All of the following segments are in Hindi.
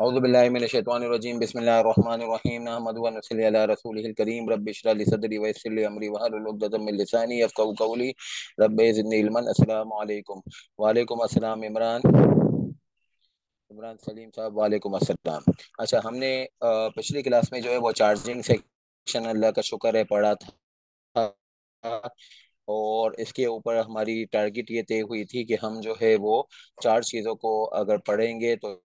औज़ुबिल्लाहि मिनश्शैतानिर्रजीम बिस्मिल्लाहिर्रहमानिर्रहीम नहमदुहु व नसल्ली अला रसूलिहिल करीम रब्बि इश्रह ली सदरी व यस्सिर ली अमरी वहलुल उक़दतम मिन लिसानी यफ़क़हू क़ौली रब्बि ज़िदनी इल्मन। अस्सलामु अलैकुम। वालेकुम अस्सलाम इमरान सलीम साहब, वालेकुम अस्सलाम। अच्छा, हमने पिछली क्लास में जो है वो चार्जिंग सेक्शन अल्लाह का शुक्र है पढ़ा था। और इसके ऊपर हमारी टारगेट ये तय हुई थी कि हम जो है वो चार चीज़ों को अगर पढ़ेंगे तो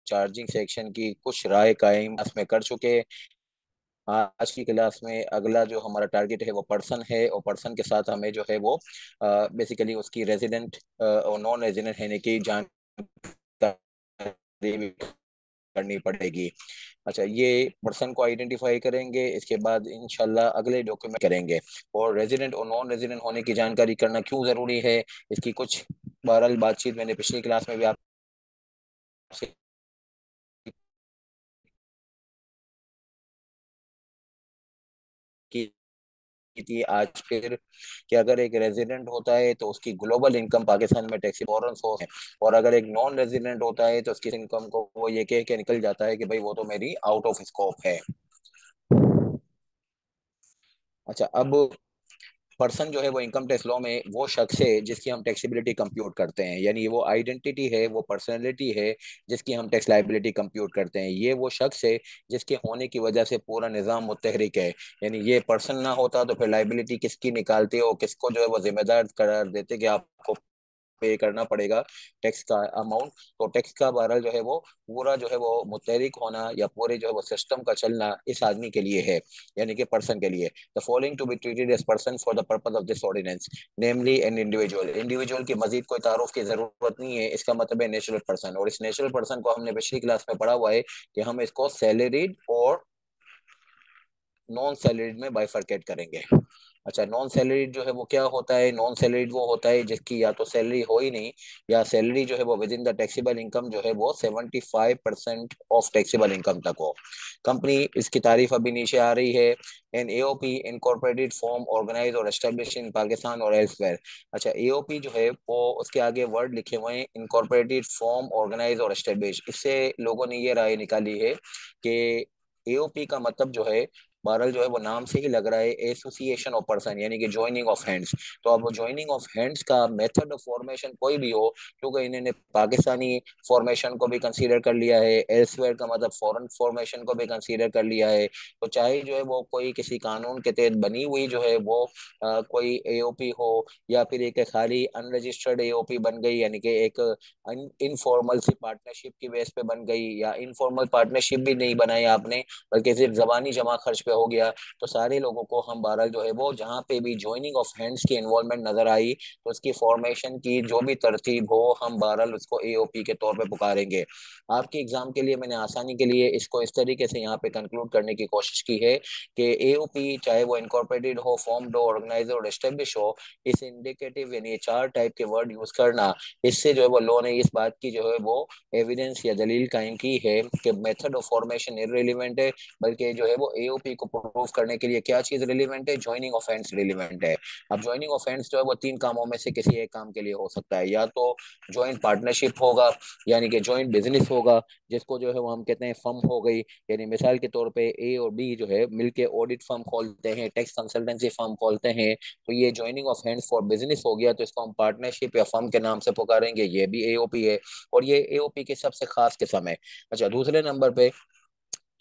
चार्जिंग सेक्शन की कुछ राय कायम में कर चुके। आज की क्लास में अगला जो हमारा टारगेट है वो पर्सन है, और पर्सन के साथ हमें जो है वो बेसिकली उसकी रेजिडेंट और नॉन रेजिडेंट रहने की जानकारी भी करनी पड़ेगी। अच्छा, ये पर्सन को आइडेंटिफाई करेंगे, इसके बाद इंशाल्लाह अगले डॉक्यूमेंट करेंगे। और रेजिडेंट और नॉन रेजिडेंट होने की जानकारी करना क्यों ज़रूरी है, इसकी कुछ बहरहाल बातचीत मैंने पिछली क्लास में भी आपसे की थी। आज फिर कि अगर एक रेजिडेंट होता है तो उसकी ग्लोबल इनकम पाकिस्तान में टैक्सी फॉरन सोर्स है, और अगर एक नॉन रेजिडेंट होता है तो उसकी इनकम को वो ये कह के निकल जाता है कि भाई वो तो मेरी आउट ऑफ स्कोप है। अच्छा, अब पर्सन जो है वो इनकम टैक्स लॉ में वो शख्स है जिसकी हम टैक्सेबिलिटी कंप्यूट करते हैं, यानी वो आइडेंटिटी है, वो पर्सनैलिटी है जिसकी हम टैक्स लाइबिलिटी कंप्यूट करते हैं। ये वो शख्स है जिसके होने की वजह से पूरा निज़ाम मुतहरिक है। यानी ये पर्सन ना होता तो फिर लाइबिलिटी किसकी निकालते हो, किसको जो है वो जिम्मेदार करार देते कि आपको पे करना पड़ेगा टैक्स का अमाउंट। तो टैक्स का बहरहाल जो है वो पूरा जो है वो मुतहरिक होना या पूरे जो है वो सिस्टम का चलना इस आदमी के लिए है, यानी कि पर्सन के लिए। The following to be treated as person for the purpose of this ordinance, namely an individual. Individual की मजीद कोई तारुफ की जरूरत नहीं है, इसका मतलब है नेचुरल पर्सन। और इस नेचुरल पर्सन को हमने पिछली क्लास में पढ़ा हुआ है कि हम इसको सैलरीड और नॉन सैलरीड में बाइफरकेट करेंगे। अच्छा, नॉन सैलरीड जो है वो क्या होता है? नॉन सैलरीड वो होता है जिसकी या तो सैलरी हो ही नहीं, या सैलरी जो है वो with in the taxable income जो है वो 75% ऑफ टैक्सेबल इनकम तक हो। कंपनी, इसकी तारीफ अभी नीचे आ रही है, an AOP incorporated form organise और एस्टेब्लिश इन पाकिस्तान और एल्सवेयर। अच्छा, एओपी जो है वो उसके आगे वर्ड लिखे हुए हैं इनकॉर्पोरेटेड फॉर्म ऑर्गेनाइज और एस्टेब्लिश। इससे लोगों ने ये राय निकाली है कि एओपी का मतलब जो है बहरहाल जो है वो नाम से ही लग रहा है एसोसिएशन ऑफ पर्सन, यानी कि ज्वाइनिंग ऑफ हैंड्स। तो अब ज्वाइनिंग ऑफ हैंड्स का मेथड ऑफ फॉर्मेशन कोई भी हो, क्योंकि इन्होंने पाकिस्तानी फॉर्मेशन को भी कंसीडर कर लिया है, एल्सवेयर का मतलब फॉरेन फॉर्मेशन को भी कंसीडर कर लिया है। तो चाहे जो है वो कोई किसी कानून के तहत बनी हुई जो है वो कोई एओपी हो, या फिर एक खाली अनरजिस्टर्ड एओपी बन गई, यानी कि एक इनफॉर्मल सी पार्टनरशिप की बेस पे बन गई, या इनफॉर्मल पार्टनरशिप भी नहीं बनाई आपने बल्कि सिर्फ जबानी जमा खर्च पे हो गया, तो सारे लोगों को हम बहरहाल जो है वो जहाँ पे भी ज्वाइनिंग ऑफ हैंड्स की इन्वॉल्वमेंट नजर आई तो उसकी फॉर्मेशन की जो भी तरतीब हो हम बहरहाल उसको एओपी के तौर पे पुकारेंगे। आपके एग्जाम के लिए मैंने आसानी के लिए इसको इस तरीके से यहाँ पे कंक्लूड करने की कोशिश की है कि एओपी चाहे वो इनकॉर्पोरेटेड हो, फॉर्म्ड हो, ऑर्गेनाइज और एस्टेब्लिश हो, इस इंडिकेटिव यानी चार टाइप के वर्ड यूज करना, इससे जो है वो लॉ ने इस बात की जो है वो एविडेंस या दलील कायम की है कि मेथड ऑफ फॉर्मेशन इररिलेवेंट है, बल्कि जो है वो एओपी को प्रूव करने के लिए क्या चीज रिलीवेंट है? ज्वाइनिंग ऑफ हैंड्स रिलीवेंट है। अब ज्वाइनिंग ऑफ हैंड्स जो है वो तीन कामों में से किसी एक काम के लिए हो सकता है। या तो ज्वाइंट पार्टनरशिप होगा, यानी कि ज्वाइंट बिजनेस होगा, जिसको जो है वो हम कहते हैं फर्म हो गई। यानी मिसाल के तौर पे ए और बी जो है मिलके ऑडिट फर्म खोलते हैं, टैक्स कंसल्टेंसी फर्म खोलते हैं, तो ये joining of hands for business हो गया, तो इसको हम पार्टनरशिप या फर्म के नाम से पुकारेंगे, ये भी एओपी है। और ये एओपी की सबसे खास किस्म है। अच्छा, दूसरे नंबर पे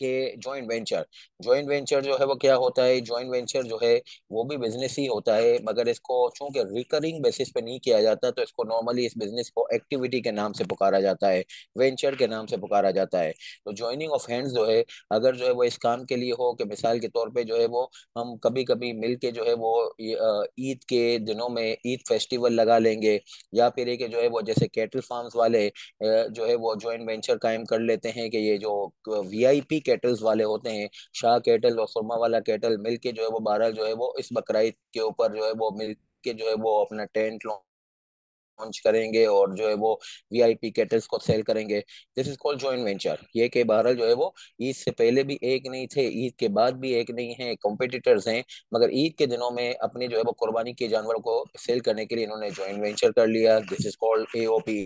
कि जॉइंट वेंचर। जॉइंट वेंचर जो है वो क्या होता है? जॉइंट वेंचर जो है वो भी बिजनेस ही होता है, मगर इसको चूंकि रिकरिंग बेसिस पे नहीं किया जाता तो इसको नॉर्मली इस बिजनेस को एक्टिविटी के नाम से पुकारा जाता है, वेंचर के नाम से पुकारा जाता है। तो ज्वाइनिंग ऑफ हैंड्स जो है अगर जो है वो इस काम के लिए हो कि मिसाल के तौर पे जो है वो हम कभी कभी मिल के जो है वो ईद के दिनों में ईद फेस्टिवल लगा लेंगे, या फिर एक जो है वो जैसे कैटल फार्म्स वाले जो है वो जॉइंट वेंचर कायम कर लेते हैं कि ये जो वीआईपी कैटल्स वाले होते हैं, शाह कैटल और सुरमा वाला कैटल मिलके जो है वो बहरहाल जो है वो इस बकरीद के ऊपर जो है वो मिलके जो है वो अपना टेंट लॉन्च करेंगे और जो है वो वीआईपी कैटल्स को सेल करेंगे। This is called joint venture. ये के बहरहाल जो है वो ईद से पहले भी एक नहीं थे, ईद के बाद भी एक नहीं है, कॉम्पिटिटर्स हैं, मगर ईद के दिनों में अपने जो है वो कुर्बानी के जानवरों को सेल करने के लिए इन्होंने जॉइंट वेंचर कर लिया। This is called AOP.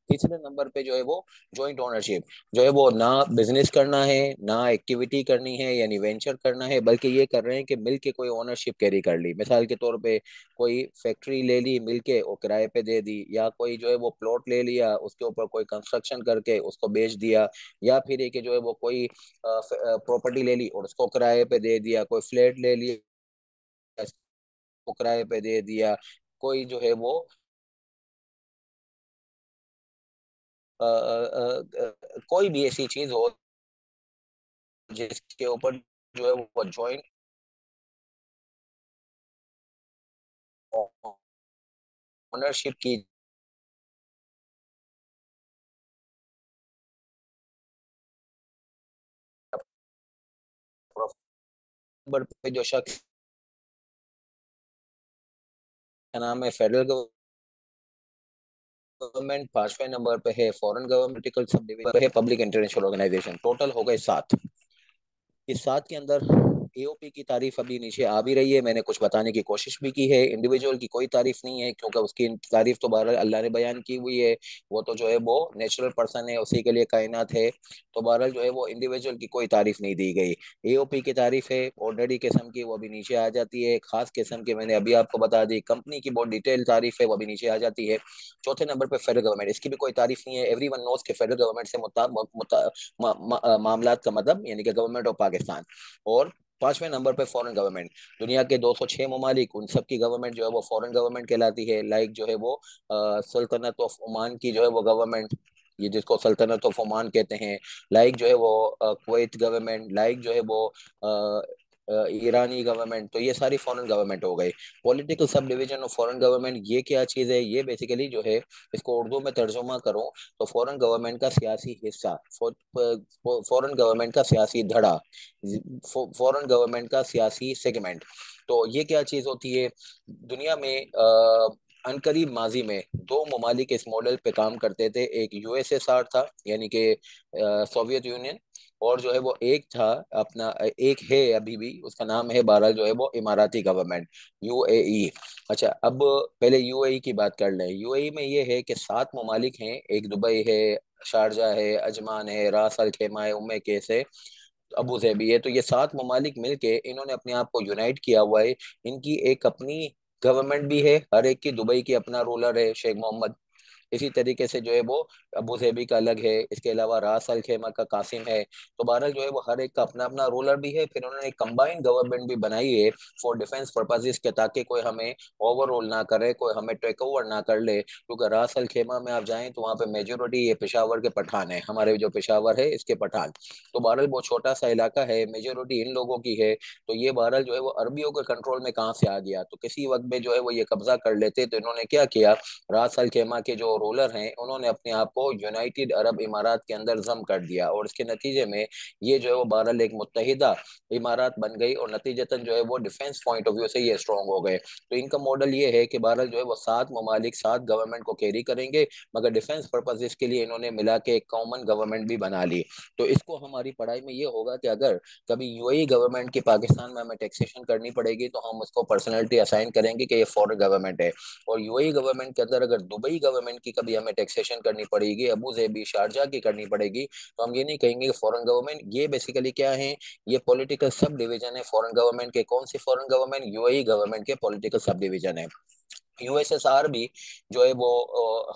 तीसरे नंबर पे जो है वो जॉइंट ओनरशिप, जो है वो ना बिजनेस करना है, ना एक्टिविटी करनी है यानी वेंचर करना है, बल्कि ये कर रहे हैं कि मिल के कोई ओनरशिप कैरी कर ली। मिसाल के तौर पे कोई फैक्ट्री ले ली मिल के और किराए पे दे दी, या कोई जो है वो प्लॉट ले लिया उसके ऊपर कोई कंस्ट्रक्शन करके उसको बेच दिया, या फिर एक जो है वो कोई प्रॉपर्टी ले ली और उसको किराए पे दे दिया, कोई फ्लैट ले लिया उसको किराए पे दे दिया, कोई जो है वो कोई भी ऐसी चीज हो जिसके ऊपर जो है वो ज्वाइंट ओनरशिप की नंबर पे जो शख्स का नाम है फेडरल गवर्नमेंट, पांचवें नंबर पे है फॉरेन गवर्नमेंटिकल सब डिवीजन है पब्लिक इंटरनेशनल ऑर्गेनाइजेशन। टोटल हो गए 7। इस 7 के अंदर एओपी की तारीफ अभी नीचे आ भी रही है, मैंने कुछ बताने की कोशिश भी की है। इंडिविजुअल की कोई तारीफ नहीं है क्योंकि उसकी तारीफ तो बहरहाल अल्लाह ने बयान की हुई है, वो तो जो है वो नेचुरल पर्सन है, उसी के लिए कायनात है। तो बहरहाल जो है वो इंडिविजुअल की कोई तारीफ नहीं दी गई। एओपी की तारीफ है ऑर्डिनरी किस्म की, वो भी नीचे आ जाती है। खास किस्म की मैंने अभी आपको बता दी। कंपनी की बहुत डिटेल तारीफ है, वो भी नीचे आ जाती है। चौथे नंबर पर फेडरल गवर्नमेंट, इसकी भी कोई तारीफ नहीं है। एवरी वन नोज के फेडरल गवर्नमेंट से मामलात का मतलब यानी कि गवर्नमेंट ऑफ पाकिस्तान। और पांचवें नंबर पे फॉरेन गवर्नमेंट, दुनिया के 206 ममालिक उन सब की गवर्नमेंट जो है वो फॉरेन गवर्नमेंट कहलाती है। लाइक जो है वो सल्तनत ऑफ ओमान की जो है वो गवर्नमेंट, ये जिसको सल्तनत ऑफ ओमान कहते हैं। लाइक जो है वो कुवैत गवर्नमेंट, लाइक जो है वो ईरानी गवर्नमेंट। तो ये सारी फॉरेन गवर्नमेंट हो गई। Political sub division of foreign government ये क्या चीज़ है? ये बेसिकली जो है, इसको उर्दू में तर्जुमा करूं तो फॉरेन गवर्नमेंट का सियासी हिस्सा, फॉरेन गवर्नमेंट का सियासी धड़ा, फॉरेन गवर्नमेंट का सियासी सेगमेंट। तो ये क्या चीज होती है? दुनिया में अनकरीब माजी में दो ममालिक इस मॉडल पे काम करते थे। एक यूएसएसआर था यानी कि सोवियत यूनियन, और जो है वो एक था अपना, एक है अभी भी, उसका नाम है बहरहाल जो है वो इमाराती गवर्नमेंट, यूएई। अच्छा, अब पहले यूएई की बात कर लें। यूएई में ये है कि 7 ममालिक हैं, एक दुबई है, शारजा है, अजमान है, रास अल खेमा है, उम्मे केस है, अबू धाबी है। तो ये 7 ममालिक मिलके इन्होंने अपने आप को यूनाइट किया हुआ है। इनकी एक अपनी गवर्नमेंट भी है, हर एक की। दुबई की अपना रूलर है शेख मोहम्मद। इसी तरीके से जो है वो अबू धाबी का अलग है, इसके अलावा रास अल खेमा का कासिम है। तो बहरहाल जो है वो हर एक का अपना अपना रूलर भी है। फिर उन्होंने एक कंबाइंड गवर्नमेंट भी बनाई है फॉर डिफेंस पर्पजेज के, ताकि कोई हमें ओवरऑल ना करे, कोई हमें टेक ओवर ना कर ले। क्योंकि रास अल खेमा में आप जाएं तो वहाँ पे मेजोरिटी ये पेशावर के पठान है, हमारे जो पेशावर है इसके पठान। तो बहरहाल बहुत छोटा सा इलाका है, मेजोरिटी इन लोगों की है। तो ये बहरहाल जो है वो अरबियों के कंट्रोल में कहाँ से आ गया? तो किसी वक्त में जो है वो ये कब्जा कर लेते। तो इन्होंने क्या किया, रास अल खेमा के जो रूलर हैं उन्होंने अपने आप को यूनाइटेड अरब इमारात के अंदर जम कर दिया, और इसके नतीजे में ये जो है वो बहरहाल एक मुत्तहिदा इमारात बन गई, और नतीजतन जो है वो डिफेंस पॉइंट ऑफ व्यू से ये स्ट्रांग हो गए। तो इनका मॉडल ये है कि बहरहाल जो है वो 7 ममालिक 7 गवर्नमेंट को कैरी करेंगे, मगर डिफेंस पर्पजेस के लिए इन्होंने मिला के एक कॉमन गवर्नमेंट भी बना ली। तो इसको हमारी पढ़ाई में ये होगा कि अगर कभी यूएई गवर्नमेंट की पाकिस्तान में हमें टैक्सेशन करनी पड़ेगी तो हम उसको पर्सनैलिटी असाइन करेंगे कि ये फॉरेन गवर्नमेंट है। और यूएई गवर्नमेंट के अंदर अगर दुबई गवर्नमेंट की कभी हमें टैक्सेशन करनी पड़ेगी, अबू धाबी शारजा की करनी पड़ेगी, तो हम ये नहीं कहेंगे कि फॉरेन गवर्नमेंट। ये बेसिकली क्या है, ये पॉलिटिकल सब डिवीजन है फॉरेन गवर्नमेंट के। कौन सी फॉरेन गवर्नमेंट? यूएई गवर्नमेंट के पॉलिटिकल सब डिवीजन है। यूएसएसआर भी जो है वो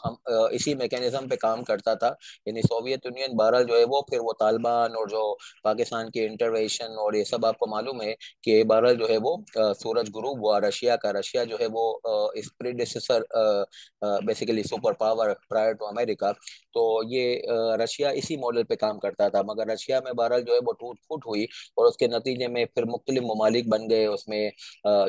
हम इसी मैकेनिज्म पे काम करता था। यानी सोवियत यूनियन बहरहाल जो है वो, फिर वो तालिबान और जो पाकिस्तान की इंटरवेंशन और ये सब आपको मालूम है कि बहरहाल जो है वो सूरज गुरूब हुआ रशिया का। रशिया जो है वो इस predecessor basically super power prior to America. तो ये रशिया इसी मॉडल पे काम करता था, मगर रशिया में बहरहाल जो है वो टूट फूट हुई, और उसके नतीजे में फिर मुख्तलिफ ममालिक बन गए। उसमें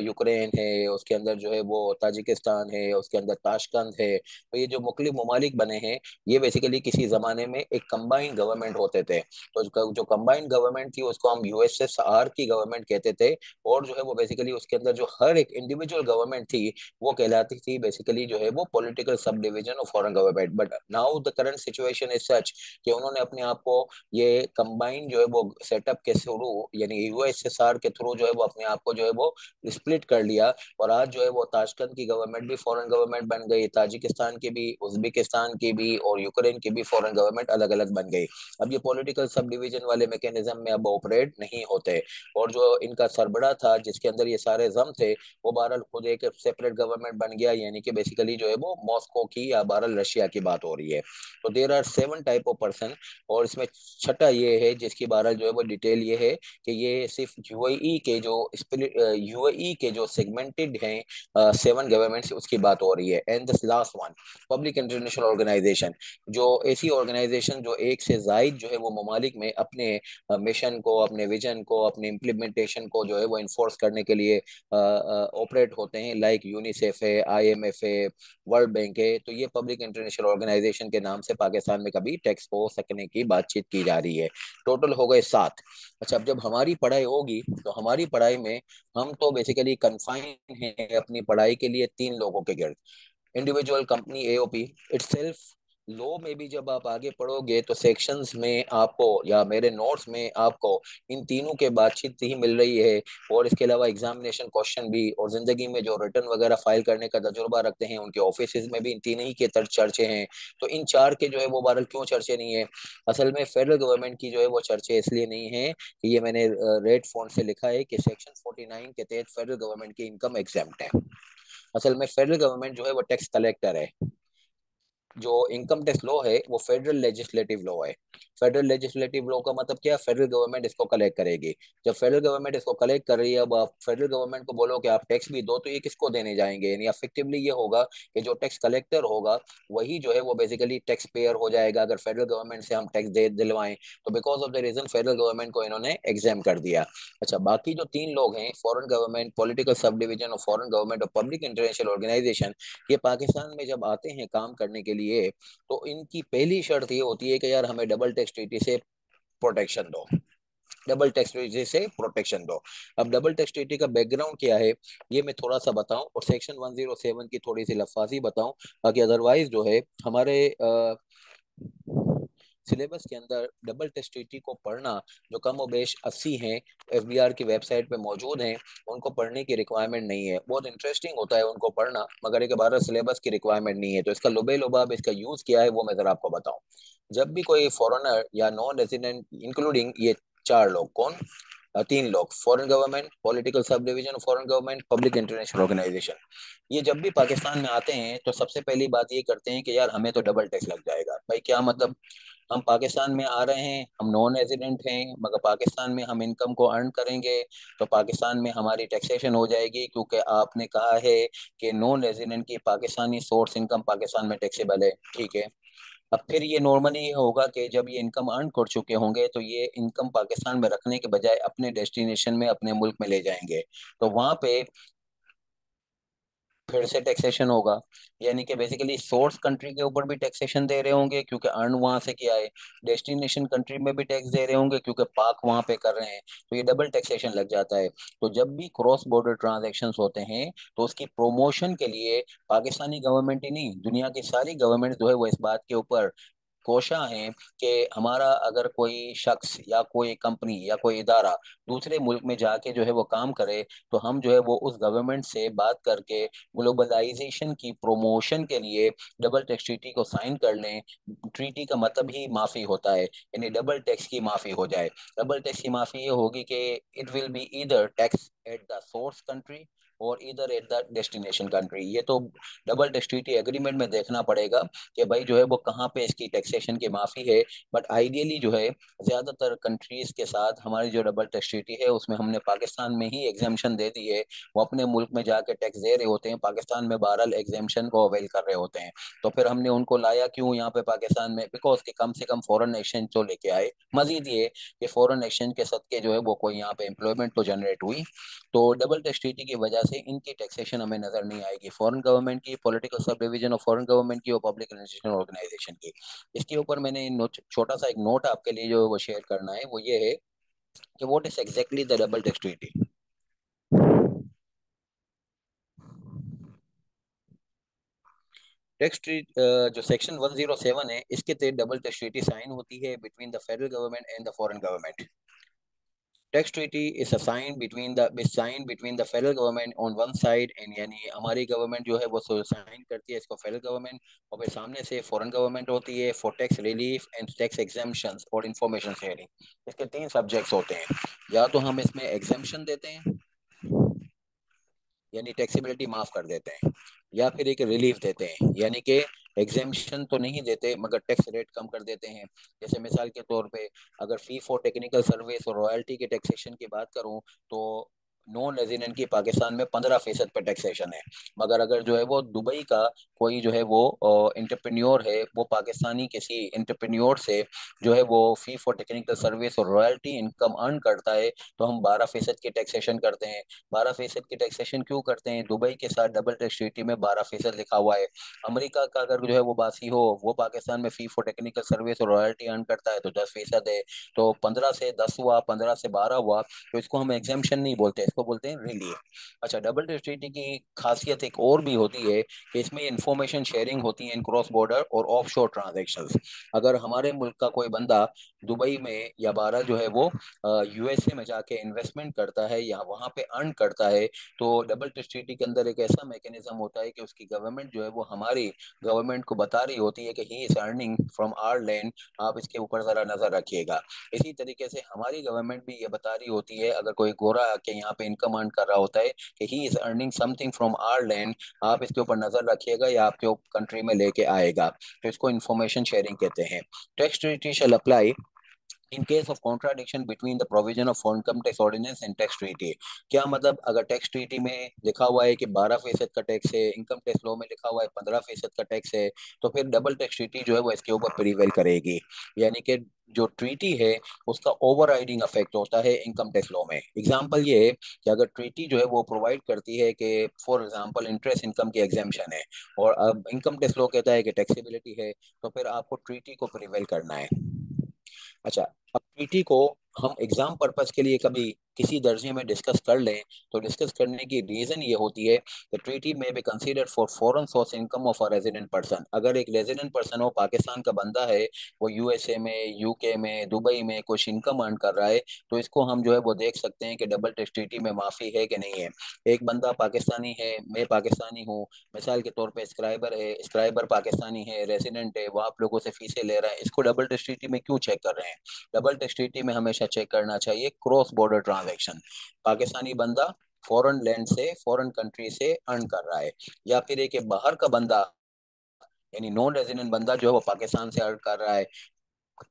यूक्रेन है, उसके अंदर जो है वो ताजिकिस्तान है, उसके अंदर ताशकंद है। तो ये जो मुख्तलिफ ममालिक बने हैं, ये बेसिकली किसी जमाने में एक कंबाइंड गवर्नमेंट होते थे। तो जो कंबाइंड गवर्नमेंट थी उसको हम यूएसएसआर की गवर्नमेंट कहते थे। और जो है वो बेसिकली उसके अंदर जो हर एक इंडिविजुअल गवर्नमेंट थी वो कहलाती थी बेसिकली जो है वो political sub division of foreign government. But now the current situation is such कि उन्होंने अपने आप को ये कंबाइंड जो है वो सेटअप के थ्रू यानी यूएसएसआर के थ्रू जो है वो अपने आप को जो है वो स्प्लिट कर लिया। और आज जो है वो ताशकंद की गवर्नमेंट गवर्नमेंट भी फॉरेन गवर्नमेंट बन गई, ताजिकिस्तान की भी, उज्बेकिस्तान की भी और यूक्रेन की भी फॉरेन गवर्नमेंट अलग अलग बन गई। अब ये पॉलिटिकल सब डिवीजन वाले मैकेनिज्म में अब ऑपरेट नहीं होते। और जो इनका सरबड़ा था जिसके अंदर ये सारे जम थे, वो बहरहाल खुद एक सेपरेट गवर्नमेंट बन गया, यानी कि बेसिकली जो है वो मॉस्को की या बहरहाल रशिया की बात हो रही है। तो there are 7 type of person. और इसमें छठा ये है जिसकी बहरहाल जो है वो डिटेल ये है कि ये सिर्फ यूएई के जो सेगमेंटेड हैं 7 गवर्नमेंट्स, उसकी बात हो रही है। And the last one, public international organisation, जो ऐसी ऑर्गेनाइजेशन जो एक से जायद जो है वो ममालिक में अपने मिशन को, अपने विजन को, अपने इम्प्लीमेंटेशन को जो है वो इन्फोर्स करने के लिए ऑपरेट होते हैं, लाइक यूनिसेफ है, आईएमएफ है, वर्ल्ड बैंक है। तो ये पब्लिक इंटरनेशनल ऑर्गेनाइजेशन के नाम से पाकिस्तान में कभी टैक्स हो सकने की बातचीत की जा रही है। टोटल हो गए 7। अच्छा, अब जब हमारी पढ़ाई होगी तो हमारी पढ़ाई में हम तो बेसिकली कन्फाइन हैं अपनी पढ़ाई के लिए 3 लोगों के गिर्द। Individual, company, AOP itself. Law में भी जब आप आगे पढ़ोगे तो सेक्शंस में आपको या मेरे नोट्स में आपको इन तीनों के बातचीत ही मिल रही है। और इसके अलावा एग्जामिनेशन क्वेश्चन भी, और जिंदगी में जो रिटर्न वगैरह फाइल करने का तजुर्बा रखते हैं उनके ऑफिस में भी इन तीन ही के चर्चे हैं। तो इन 4 के जो है वो बहरहाल क्यों चर्चे नहीं है? असल में फेडरल गवर्नमेंट की जो है वो चर्चे इसलिए नहीं है कि ये मैंने रेड फॉन्ट से लिखा है कि सेक्शन 49 के तहत फेडरल गवर्नमेंट की इनकम एग्जेम्प्ट है। असल में फेडरल गवर्नमेंट जो है वो टैक्स कलेक्टर है। जो इनकम टैक्स लॉ है वो फेडरल लेजिस्लेटिव लॉ है। फेडरल लेजिस्लेटिव लॉ का मतलब क्या है? फेडरल गवर्नमेंट इसको कलेक्ट करेगी। जब फेडरल गवर्नमेंट इसको कलेक्ट कर रही है, अब आप फेडरल गवर्नमेंट को बोलो कि आप टैक्स भी दो, तो ये किसको देने जाएंगे? यानी अफेक्टिवली ये होगा कि जो टैक्स कलेक्टर होगा वही जो है वो बेसिकली टैक्स पेयर हो जाएगा अगर फेडरल गवर्नमेंट से हम टैक्स दे दिलवाएं। तो because of the reason federal government को इन्होंने एग्जाम कर दिया। अच्छा, बाकी जो 3 लोग हैं, foreign government, political sub division और फॉरेन गवर्नमेंट और पब्लिक इंटरनेशनल ऑर्गेनाइजेशन, ये पाकिस्तान में जब आते हैं काम करने के लिए तो इनकी पहली शर्त ये होती है कि यार हमें डबल टैक्स ट्रीटी से प्रोटेक्शन दो। डबल टैक्स ट्रीटी से प्रोटेक्शन दो। अब डबल टैक्स ट्रीटी का बैकग्राउंड क्या है ये मैं थोड़ा सा बताऊं, और सेक्शन 107 की थोड़ी सी लफाजी बताऊं, ताकि अदरवाइज जो है हमारे सिलेबस के अंदर डबल टेस्टिटी को पढ़ना, जो कम और बेश 80 हैं, एफबीआर की वेबसाइट पे मौजूद हैं, उनको पढ़ने की रिक्वायरमेंट नहीं है। बहुत इंटरेस्टिंग होता है उनको पढ़ना, मगर एक बार सिलेबस की रिक्वायरमेंट नहीं है। तो इसका लुबे लुबाब, इसका यूज क्या है वो मैं जरा आपको बताऊं। जब भी कोई फॉरेनर या नॉन रेजिडेंट, इंक्लूडिंग ये 4 लोग, कौन? 3 लोग, foreign government, political subdivision foreign government, public international organisation, ये जब भी पाकिस्तान में आते हैं तो सबसे पहली बात ये करते हैं कि यार हमें तो डबल टैक्स लग जाएगा। भाई क्या मतलब? हम पाकिस्तान में आ रहे हैं, हम नॉन रेजिडेंट हैं, मगर पाकिस्तान में हम इनकम को अर्न करेंगे तो पाकिस्तान में हमारी टैक्सेशन हो जाएगी, क्योंकि आपने कहा है कि नॉन रेजिडेंट की पाकिस्तानी सोर्स इनकम पाकिस्तान में टैक्सेबल है। ठीक है। अब फिर ये नॉर्मली ये होगा कि जब ये इनकम अर्न कर चुके होंगे तो ये इनकम पाकिस्तान में रखने के बजाय अपने डेस्टिनेशन में, अपने मुल्क में ले जाएंगे। तो वहां पे फिर से टैक्सेशन होगा। यानी कि बेसिकली सोर्स कंट्री के ऊपर भी टैक्सेशन दे रहे होंगे क्योंकि अर्न वहां से किया है, डेस्टिनेशन कंट्री में भी टैक्स दे रहे होंगे क्योंकि पाक वहां पे कर रहे हैं। तो ये डबल टैक्सेशन लग जाता है। तो जब भी क्रॉस बॉर्डर ट्रांजैक्शंस होते हैं तो उसकी प्रोमोशन के लिए पाकिस्तानी गवर्नमेंट ही नहीं, दुनिया की सारी गवर्नमेंट जो है वो इस बात के ऊपर कोशा है कि हमारा अगर कोई शख्स या कोई कंपनी या कोई इदारा दूसरे मुल्क में जाके जो है वो काम करे, तो हम जो है वो उस गवर्नमेंट से बात करके ग्लोबलाइजेशन की प्रमोशन के लिए डबल टैक्स ट्रीटी को साइन कर लें। ट्रीटी का मतलब ही माफी होता है, यानी डबल टैक्स की माफी हो जाए। डबल टैक्स की माफी ये होगी कि it will be either tax at the source country और इधर एट द डेस्टिनेशन कंट्री। ये तो डबल टैक्स ट्रीटी एग्रीमेंट में देखना पड़ेगा कि भाई जो है वो कहाँ पे इसकी टैक्सेशन की माफी है। बट आइडियली जो है ज्यादातर कंट्रीज के साथ हमारी जो डबल टैक्स ट्रीटी है उसमें हमने पाकिस्तान में ही एग्जामेशन दे दी है। वो अपने मुल्क में जाके टैक्स दे रहे होते हैं, पाकिस्तान में बहरहाल एग्जामेशन को अवेल कर रहे होते हैं। तो फिर हमने उनको लाया क्यों यहाँ पे पाकिस्तान में? बिकॉज के कम से कम फॉरेन एक्सचेंज तो लेके आए, मजीद ये कि फॉरेन एक्सचेंज के सदके जो है वो कोई यहाँ पे एम्प्लॉयमेंट तो जनरेट हुई। तो डबल टैक्स ट्रीटी की वजह से इनकी टैक्सेशन हमें नजर नहीं आएगी, फॉरेन गवर्नमेंट की, political sub division of foreign government की और पब्लिक रिलेशन ऑर्गेनाइजेशन की। इसके ऊपर मैंने छोटा सा एक नोट आपके लिए जो है वो शेयर करना है, वो ये है कि what is exactly the double tax treaty. Tax treat जो सेक्शन 107 है इसके तहत डबल टैक्स ट्रीटी साइन होती है between the federal government and the foreign government. Tax treaty is sine between the federal government on one side and, यानी हमारी गवर्नमेंट जो है वो साइन करती है इसको फेडरल गवर्नमेंट, और फिर सामने से फॉरेन गवर्नमेंट होती है for tax relief and tax exemptions और इंफॉर्मेशन शेयरिंग। इसके तीन सब्जेक्ट्स होते हैं, या तो हम इसमें एग्जेम्पशन देते हैं यानी टैक्सेबिलिटी माफ कर देते हैं, या फिर एक रिलीफ देते हैं यानी कि एग्जेम्पशन तो नहीं देते मगर टैक्स रेट कम कर देते हैं। जैसे मिसाल के तौर पे अगर फी फॉर टेक्निकल सर्विस और रॉयल्टी के टैक्सेशन की बात करूं तो नॉन रेजिडेंट की पाकिस्तान में 15% पे टैक्सेशन है, मगर अगर जो है वो दुबई का कोई जो है वो इंटरप्रेन्योर है वो पाकिस्तानी किसी इंटरप्रेन्योर से जो है वो फी फॉर टेक्निकल सर्विस और रॉयल्टी इनकम अर्न करता है तो हम 12% की टैक्सेशन करते हैं। 12% की टैक्सेशन क्यों करते हैं? दुबई के साथ डबल टैक्स ट्रीटी में 12% लिखा हुआ है। अमेरिका का अगर जो है वो बासी हो, वो पाकिस्तान में फी फॉर टेक्निकल सर्विस और रॉयल्टी अर्न करता है तो 10% है। तो 15 से 10 हुआ, 15 से 12 हुआ, तो इसको हम एग्जामेशन नहीं बोलते, इसको बोलते हैं रिलीफ। अच्छा, डबल टैक्स ट्रीटी की खासियत एक और भी होती है कि इसमें इंफॉर्मेशन शेयरिंग होती है इन क्रॉस बॉर्डर और ऑफ शोर ट्रांजेक्शन। अगर हमारे मुल्क का कोई बंदा दुबई में या बारह जो है वो यूएसए में जाके इन्वेस्टमेंट करता है या वहां पे अर्न करता है, तो डबल टैक्स ट्रीटी के अंदर एक ऐसा मैकेनिज्म होता है कि उसकी गवर्नमेंट जो है वो हमारी गवर्नमेंट को बता रही होती है कि he is earning from our land, आप इसके ऊपर जरा नजर रखिएगा। इसी तरीके से हमारी गवर्नमेंट भी ये बता रही होती है अगर कोई गोरा के यहाँ पे इनकम अर्न कर रहा होता है कि he is earning something from our land, आप इसके ऊपर नजर रखिएगा या आपके कंट्री में लेके आएगा। तो इसको इन्फॉर्मेशन शेयरिंग कहते हैं। Tax treaty shall apply in case of contradiction between the provision of income tax ordinance and tax treaty. क्या मतलब? अगर टैक्स ट्रीटी में लिखा हुआ है कि 12% का टैक्स है, इनकम टैक्स लॉ में लिखा हुआ है 15% का टैक्स है, तो फिर डबल टैक्स ट्रीटी जो है वो इसके ऊपर प्रिवेल करेगी। यानी कि जो ट्रीटी है उसका ओवर राइडिंग इफेक्ट होता है इनकम टैक्स लॉ में। एग्जाम्पल ये है कि अगर ट्रीटी जो है वो प्रोवाइड करती है कि फॉर एग्जाम्पल इंटरेस्ट इनकम की एग्जामेशन है, और अब इनकम टैक्स लॉ कहता है कि टैक्सेबिलिटी है, तो फिर आपको ट्रीटी को प्रिवेल करना है। अच्छा, अब ट्रीटी को हम एग्जाम पर्पस के लिए कभी किसी दर्जे में डिस्कस कर लें तो डिस्कस करने की रीजन ये होती है कि ट्रीटी में be considered for foreign source income of a resident person. अगर एक रेजिडेंट पर्सन हो, पाकिस्तान का बंदा है, वो यूएसए में, यूके में, दुबई में कुछ इनकम अर्न कर रहा है, तो इसको हम जो है वो देख सकते हैं कि डबल टैक्स ट्रीटी में माफी है कि नहीं है। एक बंदा पाकिस्तानी है, मैं पाकिस्तानी हूँ, मिसाल के तौर पे स्क्राइबर है, स्क्राइबर पाकिस्तानी है, रेजिडेंट है, वो आप लोगों से फीसें ले रहा है, इसको डबल टैक्स ट्रीटी में क्यों चेक कर रहे हैं? डबल टैक्स ट्रीटी में हमेशा चेक करना चाहिए क्रॉस बॉर्डर ट्रांजैक्शन। पाकिस्तानी बंदा फॉरेन लैंड से, फॉरेन कंट्री से अर्न कर रहा है, या फिर एक बाहर का बंदा यानी नॉन रेजिडेंट बंदा जो है वो पाकिस्तान से अर्न कर रहा है।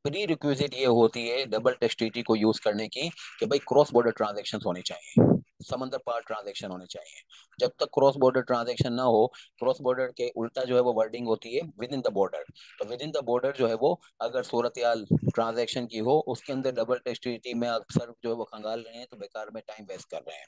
प्री रिक्विजिट ये होती है डबल टेस्ट ट्रीटी को यूज करने की कि भाई क्रॉस बॉर्डर ट्रांजैक्शन होने चाहिए, समंदर पार ट्रांजैक्शन होने चाहिए। जब तक क्रॉस बॉर्डर ट्रांजैक्शन ना हो, क्रॉस बॉर्डर के उल्टा जो है वो वर्डिंग होती है विद इन द बॉर्डर। तो विद इन द बॉर्डर जो है वो अगर सूरत हाल ट्रांजैक्शन की हो उसके अंदर डबल टेस्ट ट्रीटी में अक्सर जो है वो खंगाल रहे हैं, तो बेकार में टाइम वेस्ट कर रहे हैं।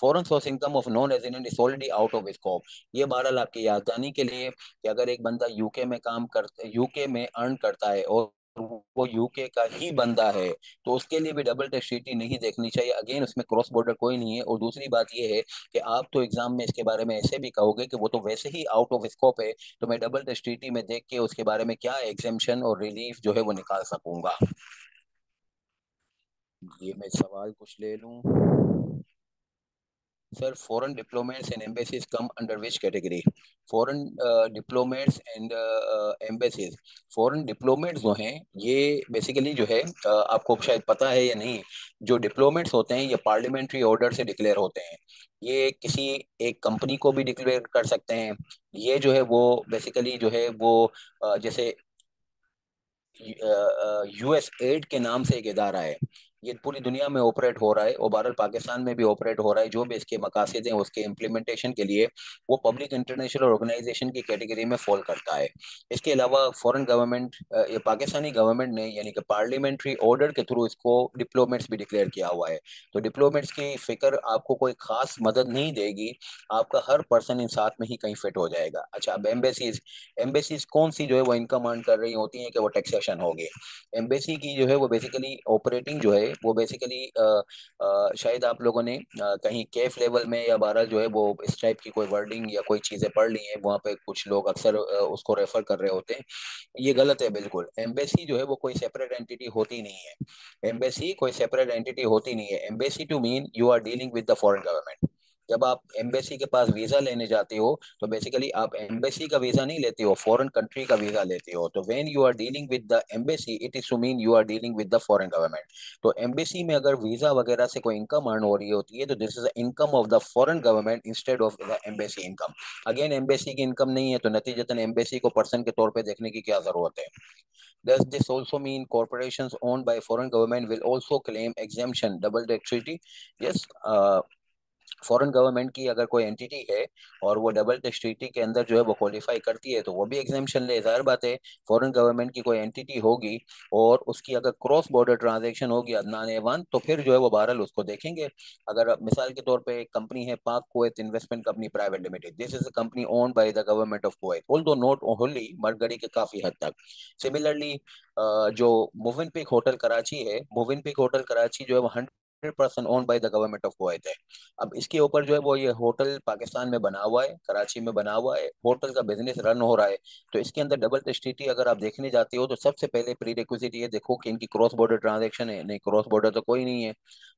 Foreign source income of non resident is already out of scope. ये बहरहाल आपकी याददानी के लिए कि अगर एक बंदा यूके में काम करते, यूके में अर्न करता है और वो यूके का ही बंदा है, तो उसके लिए भी डबल टैक्स ट्रीटी नहीं देखनी चाहिए। अगेन उसमें क्रॉस बॉर्डर कोई नहीं है। और दूसरी बात ये है कि आप तो एग्जाम में इसके बारे में ऐसे भी कहोगे कि वो तो वैसे ही आउट ऑफ स्कोप है, तो मैं डबल टैक्स ट्रीटी में देख के उसके बारे में क्या एग्जेम्पशन और रिलीफ जो है वो निकाल सकूंगा। ये मैं सवाल कुछ ले लूं। Sir, foreign diplomats and embassies come under which category? Foreign diplomats and embassies, foreign diplomats जो हैं ये बेसिकली जो है आपको शायद पता है या नहीं, जो डिप्लोमेट्स होते हैं ये पार्लियामेंट्री ऑर्डर से डिक्लेयर होते हैं। ये किसी एक कंपनी को भी डिक्लेयर कर सकते हैं। ये जो है वो बेसिकली जो है वो जैसे यूएस एड के नाम से एक इदारा है, ये पूरी दुनिया में ऑपरेट हो रहा है और भारत पाकिस्तान में भी ऑपरेट हो रहा है। जो भी इसके मकासद हैं उसके इम्प्लीमेंटेशन के लिए वो पब्लिक इंटरनेशनल ऑर्गेनाइजेशन की कैटेगरी में फॉल करता है। इसके अलावा फॉरेन गवर्नमेंट, ये पाकिस्तानी गवर्नमेंट ने यानी कि पार्लियामेंट्री ऑर्डर के थ्रू इसको डिप्लोमेट्स भी डिक्लेयर किया हुआ है। तो डिप्लोमेट्स की फिक्र आपको कोई खास मदद नहीं देगी, आपका हर पर्सन इन साथ में ही कहीं फिट हो जाएगा। अच्छा, अब एम्बेसीज, एम्बेसीज कौन सी जो है वो इनकम अर्न कर रही होती हैं कि वो टैक्सेशन होगी? एम्बेसी की जो है वो बेसिकली ऑपरेटिंग जो है है वो बेसिकली शायद आप लोगों ने कहीं कैफ लेवल में या बहरहाल जो है वो इस टाइप की कोई वर्डिंग या कोई चीजें पढ़ ली हैं, वहाँ पे कुछ लोग अक्सर उसको रेफर कर रहे होते हैं। ये गलत है बिल्कुल। एम्बेसी जो है वो कोई सेपरेट एंटिटी होती नहीं है। एम्बेसी कोई सेपरेट एंटिटी होती नहीं है। Embassy to mean you are dealing with the foreign government. जब आप एम्बेसी के पास वीजा लेने जाते हो तो बेसिकली आप एम्बेसी का वीजा नहीं लेते हो, फॉरेन कंट्री का वीजा लेते हो। तो when you are dealing with the embassy it is to mean you are dealing with the foreign government. तो एम्बेसी में अगर वीजा वगैरह से कोई इनकम अर्न हो रही होती है तो this is income of the foreign government instead of the embassy income. Again embassy की इनकम नहीं है तो नतीजतन एम्बेसी को पर्सन के तौर पे देखने की क्या जरूरत है। Does this also mean corporations owned by foreign government will also claim exemption double tax treaty? Yes. Foreign government की अगर कोई एंटिटी है और वो डबल टैक्स ट्रीटी के अंदर जो है वो क्वालिफाई करती है तो वो भी एग्जेम्पशन ले। जाहिर बात है, फॉरेन गवर्नमेंट की कोई एंटिटी होगी और उसकी अगर क्रॉस बॉर्डर ट्रांजैक्शन होगी अदनान एवान, तो फिर जो है वो बहरहाल उसको देखेंगे। अगर मिसाल के तौर पे एक कंपनी है Pak Kuwait investment company private limited, this is a company owned by the government of Kuwait, although not wholly मरगड़ी के काफी हद तक। सिमिलरली जो मोविनपिक होटल कराची है, मोविनपिक होटल कराची जो है वो 100% owned by the government of Kuwait है। अब इसके ऊपर जो है वो ये होटल पाकिस्तान में बना हुआ है, कराची में बना हुआ है, होटल का बिजनेस रन हो रहा है। तो इसके अंदर डबल टेस्टिटी अगर आप देखने जाते हो तो सबसे पहले प्री रिक्विजिट ये देखो कि इनकी क्रॉस बॉर्डर ट्रांजैक्शन है। नहीं, क्रॉस बॉर्डर तो कोई नहीं है,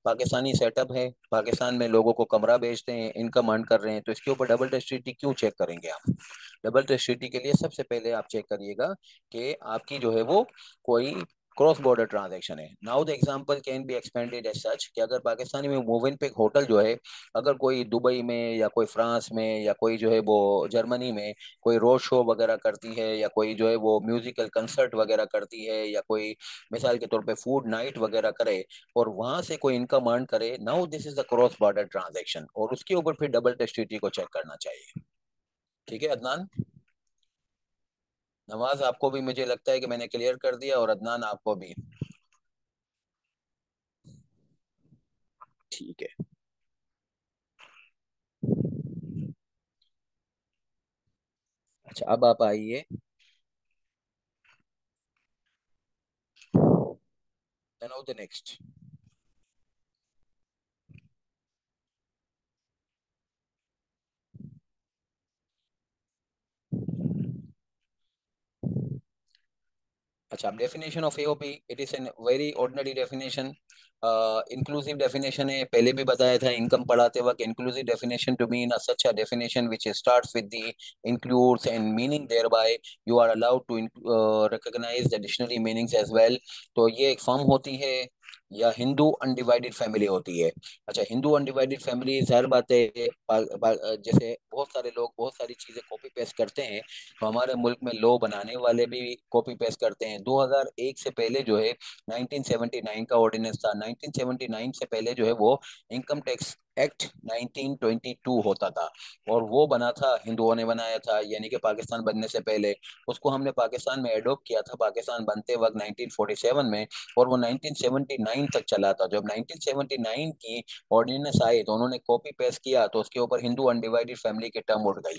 पाकिस्तानी सेटअप है, पाकिस्तान में लोगों को कमरा बेचते हैं, इनकम अर्न कर रहे हैं। तो इसके ऊपर डबल टेस्टिटी क्यों चेक करेंगे आप? डबल टेस्टिटी के लिए सबसे पहले आप चेक करिएगा कि आपकी जो है वो कोई क्रॉस बॉर्डर ट्रांजैक्शन है। Now the example can be expanded as such कि अगर पाकिस्तानी में मूविन पे होटल जो है, अगर कोई दुबई में या कोई फ्रांस में या कोई जो है वो जर्मनी में कोई रोड शो वगैरह करती है या कोई जो है वो म्यूजिकल कंसर्ट वगैरह करती है या कोई मिसाल के तौर पे फूड नाइट वगैरह करे और वहां से कोई इनकम अर्न करे, now this is the cross border transaction और उसके ऊपर फिर डबल टेस्टिटी को चेक करना चाहिए। ठीक है अदनान? नवाज, आपको भी मुझे लगता है कि मैंने क्लियर कर दिया और अदनान आपको भी। ठीक है। अच्छा, अब आप आइए। Now the next. अच्छा, अब definition of AOP, it is an very ordinary definition. Inclusive definition है, पहले भी बताया था इनकम पढ़ाते वक्त। Inclusive definition to mean such a definition which starts with the includes and meaning there bye you are allowed to recognise the dictionary meanings as well. तो ये एक फर्म होती है या हिंदू अनडिवाइडेड फैमिली होती है। अच्छा, हिंदू अनडिवाइडेड फैमिली जाहिर बात है जैसे बहुत सारे लोग बहुत सारी चीजें कॉपी पेस्ट करते हैं, तो हमारे मुल्क में लॉ बनाने वाले भी कॉपी पेस्ट करते हैं। 2001 से पहले जो है 1979 का ऑर्डिनेंस था। 1979 से पहले जो है वो इनकम टैक्स एक्ट 1922 होता था और वो बना था, हिंदुओं ने बनाया था, यानी कि पाकिस्तान बनने से पहले। उसको हमने पाकिस्तान में एडॉप्ट किया था पाकिस्तान बनते वक्त 1947 में, और वो 1979 तक चला था। जब 1979 की ऑर्डिनेंस आई तो उन्होंने कॉपी पेस्ट किया तो उसके ऊपर हिंदू अनडिवाइडेड फैमिली की टर्म उड़ गई।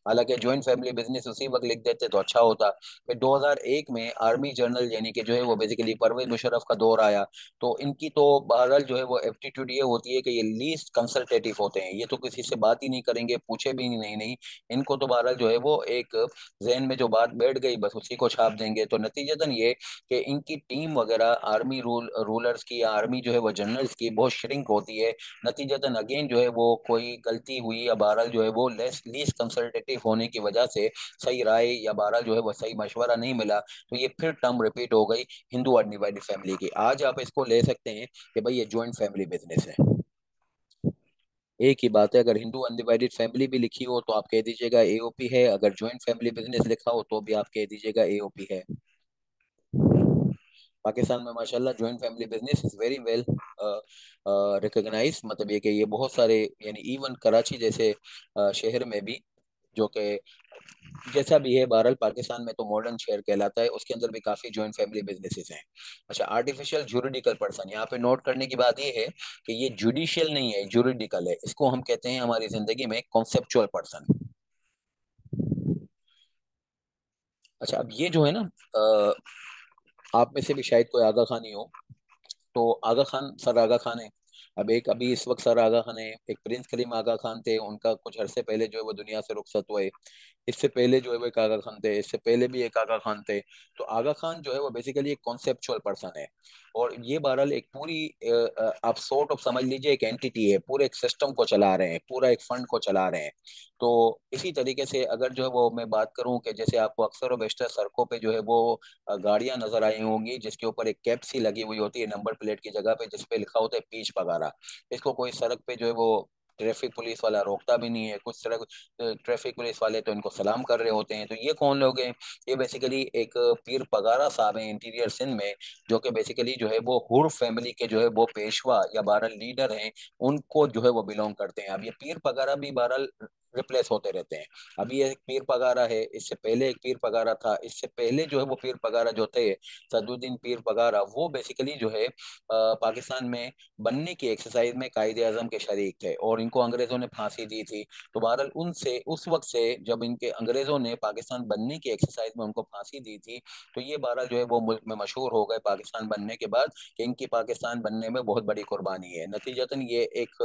हालांकि ज्वाइंट फैमिली बिजनेस उसी वक्त लिख देते तो अच्छा होता। फिर 2001 में आर्मी जनरल यानी कि जो है वो बेसिकली परवेज मुशर्रफ का दौर आया, तो इनकी तो बहरहाल जो है वो एप्टीट्यूड ये होती है कि ये लीस्ट कंसल्टेटिव होते हैं, ये तो किसी से बात ही नहीं करेंगे, पूछे भी नहीं। इनको तो बहरहाल जो है वो एक जहन में जो बात बैठ गई बस उसी को छाप देंगे। तो नतीजतन ये कि इनकी टीम वगैरह आर्मी रूलर्स की या आर्मी जो है वो जनरल्स की बहुत श्रिंक होती है। नतीजतन अगेन जो है वो कोई गलती हुई या बहरहाल जो है वो लेस लीस्ट कंसल्टेटिव होने की वजह से सही राय या बहरहाल जो है वो सही मशवरा नहीं मिला, तो ये फिर टर्म रिपीट हो गई हिंदू अनडिवाइडेड फैमिली की। आज आप इसको ले सकते हैं कि भाई ये ज्वाइंट फैमिली बिजनेस है। एक ही बात है, अगर हिंदू अनडिवाइडेड फैमिली भी लिखी हो तो आप कह दीजिएगा एओपी है, अगर ज्वाइंट फैमिली बिजनेस लिखा हो तो भी आप कह दीजिएगा एओपी है। पाकिस्तान में माशाल्लाह joint family business is very well recognise, मतलब ये कि ये बहुत सारे यानी इवन कराची जैसे शहर में भी, जो कि जैसा भी है बहरहाल पाकिस्तान में तो मॉडर्न शहर कहलाता है, उसके अंदर भी काफी ज्वाइंट फैमिली बिजनेसेस हैं। अच्छा, आर्टिफिशियल जुरिडिकल पर्सन, यहाँ पे नोट करने की बात ये है कि ये जुडिशियल नहीं है, जुरिडिकल है। इसको हम कहते हैं हमारी जिंदगी में कॉन्सेप्चुअल पर्सन। अच्छा, अब ये जो है ना, आप में से भी शायद कोई आगा खानी हो, तो आगा खान, सर आगा खान है। अब एक अभी इस वक्त सर आगा खान है, एक प्रिंस करीम आगा खान थे, उनका कुछ अरसे पहले जो है वो दुनिया से रुखसत हुए। इससे पहले जो है वो एक आगा खान थे, इससे पहले भी एक आगा खान थे। तो आगा खान जो है वो बेसिकली एक कॉन्सेप्चुअल पर्सन है। और ये बहरहाल एक पूरी आप सॉर्ट ऑफ समझ लीजिए एक एंटिटी है, पूरे एक सिस्टम को चला रहे हैं, पूरा एक फंड को चला रहे हैं। तो इसी तरीके से अगर जो है वो मैं बात करूं कि जैसे आपको अक्सर और बेशतर सड़कों पे जो है वो गाड़ियां नजर आई होंगी जिसके ऊपर एक कैप सी लगी हुई होती है नंबर प्लेट की जगह पे, जिसपे लिखा होता है पीच पगारा। इसको कोई सड़क पे जो है वो ट्रैफिक पुलिस वाला रोकता भी नहीं है। कुछ सड़क ट्रैफिक पुलिस वाले तो इनको सलाम कर रहे होते हैं। तो ये कौन लोग हैं? ये बेसिकली एक पीर पगारा साहब हैं इंटीरियर सिंध में, जो कि बेसिकली जो है वो हुर फैमिली के जो है वो पेशवा या बहरहाल लीडर हैं, उनको जो है वो बिलोंग करते हैं। अब ये पीर पगारा भी बहरहाल रिप्लेस होते रहते हैं। अभी ये एक पीर पगारा है, इससे पहले एक पीर पगारा था, इससे पहले जो है वो पीर पगारा जो थे सदुद्दीन पीर पगारा, वो बेसिकली जो है पाकिस्तान में बनने की एक्सरसाइज में कायदे आजम के शरीक थे और इनको अंग्रेजों ने फांसी दी थी। तो बहरहाल उनसे उस वक्त से जब इनके अंग्रेजों ने पाकिस्तान बनने की एक्सरसाइज में उनको फांसी दी थी, तो ये बहरहाल जो है वो मुल्क में मशहूर हो गए पाकिस्तान बनने के बाद कि इनकी पाकिस्तान बनने में बहुत बड़ी कुर्बानी है। नतीजतन ये एक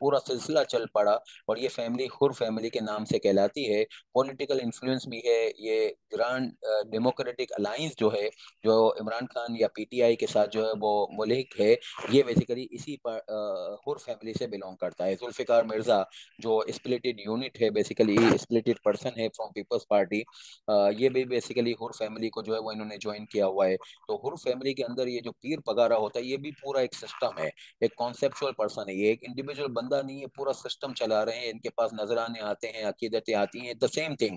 पूरा सिलसिला चल पड़ा और ये फैमिली हुर फैमिली के नाम से कहलाती है। पॉलिटिकल इन्फ्लुएंस भी है। ये ग्रांड डेमोक्रेटिक अलायंस जो है, जो इमरान खान या पीटीआई के साथ जो है वो मुल्क है, ये बेसिकली इसी पर हुर फैमिली से बिलोंग करता है। जुल्फिकार मिर्जा जो स्प्लिटेड यूनिट है, बेसिकली स्प्लिटेड पर्सन है फ्रॉम पीपल्स पार्टी, ये भी बेसिकली हुर फैमिली को जो है वो इन्होंने ज्वाइन किया हुआ है। तो हुर फैमिली के अंदर ये जो पीर पगारा होता है, ये भी पूरा एक सिस्टम है, एक कॉन्सेप्चुअल पर्सन है। ये एक इंडिविजुअल बंदा नहीं है, पूरा सिस्टम चला रहे हैं। इनके पास नजराने आते हैं, अकीदतें आती हैं, द सेम थिंग।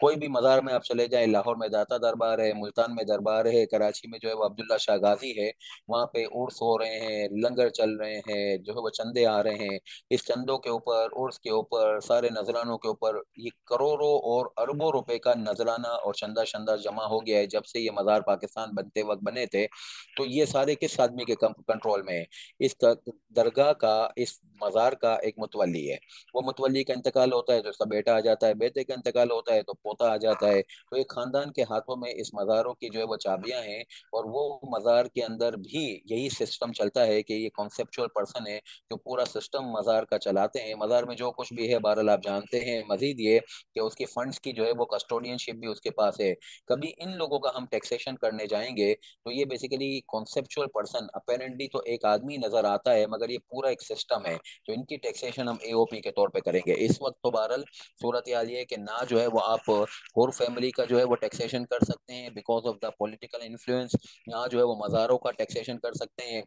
कोई भी मज़ार में आप चले जाएं, लाहौर में दाता दरबार है, मुल्तान में दरबार है, कराची में जो है वो अब्दुल्ला शाह गाजी है, वहाँ पे उर्स हो रहे हैं, लंगर चल रहे हैं, जो है वो चंदे आ रहे हैं। इस चंदों के ऊपर, उर्स के ऊपर, सारे नजरानों के ऊपर ये करोड़ों और अरबों रुपए का नजराना और चंदा शंदा जमा हो गया है जब से ये मज़ार पाकिस्तान बनते वक्त बने थे। तो ये सारे किस आदमी के कंट्रोल में है? इस दरगाह का, इस मज़ार का एक मुतवली है। वो मुतवली का इंतकाल होता है तो उसका बेटा आ जाता है, बेटे का इंतकाल होता है तो पोता आ जाता है। तो एक खानदान के हाथों में इस मज़ारों की जो है वो चाबियां हैं। और वो मज़ार के अंदर भी यही सिस्टम चलता है कि ये कॉन्सेप्चुअल पर्सन है जो पूरा सिस्टम मज़ार का चलाते हैं। मज़ार में जो कुछ भी है बहरहाल आप जानते हैं। मजीद ये कि उसकी फंड्स की जो है वो कस्टोडियनशिप भी उसके पास है। कभी इन लोगों का हम टैक्सेशन करने जाएंगे तो ये बेसिकली कॉन्सेप्चुअल पर्सन अपेरेंटली तो एक आदमी नजर आता है, मगर ये पूरा एक सिस्टम है। तो इनकी टैक्सेशन हम एओपी के तौर पे करेंगे इस वक्त। तो बहरहाल सूरत हाल ये है कि ना जो है वो आप होर फैमिली का जो है वो टैक्सेशन कर सकते हैं because of the political influence, यहाँ जो है वो मज़ारों का टैक्सेशन कर सकते हैं।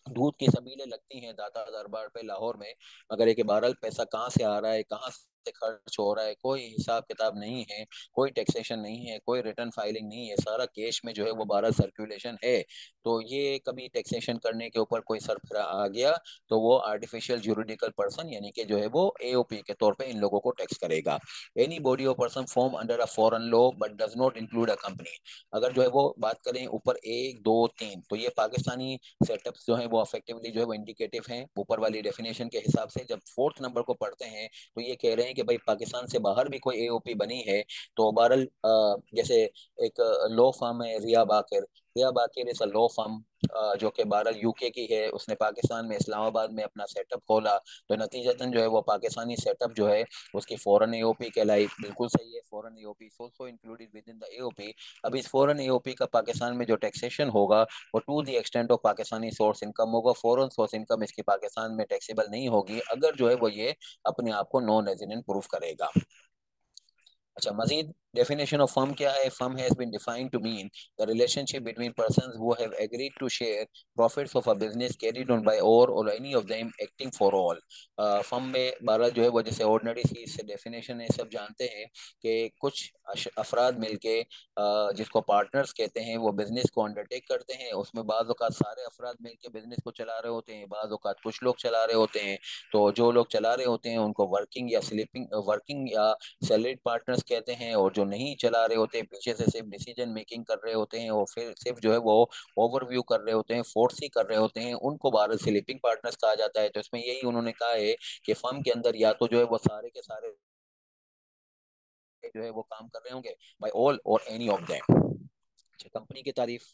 दूध की सबीलें लगती हैं दाता दरबार पे लाहौर में, मगर एक बहरहाल पैसा कहाँ से आ रहा है, कहाँ से खर्च हो रहा है, कोई हिसाब किताब नहीं है, कोई टैक्सेशन नहीं है, कोई रिटर्न फाइलिंग नहीं है, सारा कैश में जो है वो बहरहाल सर्कुलेशन है। तो ये कभी टैक्सेशन करने के ऊपर कोई सरफरा आ गया तो वो आर्टिफिशियल जुरिडिकल पर्सन यानी कि जो है वो एओपी के तौर पे इन लोगों को टैक्स करेगा। एनी बॉडी और person form under a foreign law but does not include a company. अगर जो है वो बात करें ऊपर एक दो तीन, तो ये पाकिस्तानी सेटअप्स जो है वो अफेक्टिवली जो है वो इंडिकेटिव हैं ऊपर वाली डेफिनेशन के हिसाब से। जब फोर्थ नंबर को पढ़ते हैं तो ये कह रहे हैं कि भाई पाकिस्तान से बाहर भी कोई एओपी बनी है तो बहरहाल जैसे एक लॉ फर्म है रिया बाकिर। रिया बाकिर इज अ लॉ फर्म जो कि बहरहाल यूके की है। उसने पाकिस्तान में इस्लामाबाद में अपना सेटअप खोला, तो नतीजतन जो है वो पाकिस्तानी सेटअप जो है उसकी फॉरेन एओपी कहलाई। बिल्कुल सही है, foreign AOP is also included with in the AOP. अब इस फॉरेन एओपी का पाकिस्तान में जो टैक्सेशन होगा वो to the extent of Pakistani source income होगा। फॉरेन सोर्स इनकम इसकी पाकिस्तान में टैक्सेबल नहीं होगी अगर जो है वो ये अपने आप को नॉन रेजिडेंट प्रूफ करेगा। अच्छा, मजीद डेफिनेशन ऑफ फर्म क्या है? Firm has been defined to mean the relationship between persons who have agreed to share profits of a business carried on by all or any of them acting for all. Firm में बारह जो है वो जैसे ऑर्डिनरी सी इससे डेफिनेशन है, सब जानते हैं कि कुछ अफराद मिलके जिसको पार्टनर्स कहते हैं वो बिजनेस को अंडरटेक करते हैं। उसमें बाज़ औक़ात सारे अफराद मिलके बिजनेस को चला रहे होते हैं, बाज़ औक़ात कुछ लोग चला रहे होते हैं। तो जो लोग चला रहे होते हैं उनको वर्किंग या सैलरीड पार्टनर्स कहते हैं, और जो नहीं चला रहे होते पीछे से सिर्फ डिसीजन मेकिंग कर रहे होते हैं और फिर सिर्फ जो है वो ओवरव्यू कर रहे होते हैं, फोर्सी कर रहे होते हैं, उनको बारह स्लीपिंग पार्टनर्स कहा जाता है। तो इसमें यही उन्होंने कहा है कि फर्म के अंदर या तो जो है वो सारे के सारे जो है वो काम कर रहे होंगे bye all or any of them. अच्छा, कंपनी की तारीफ।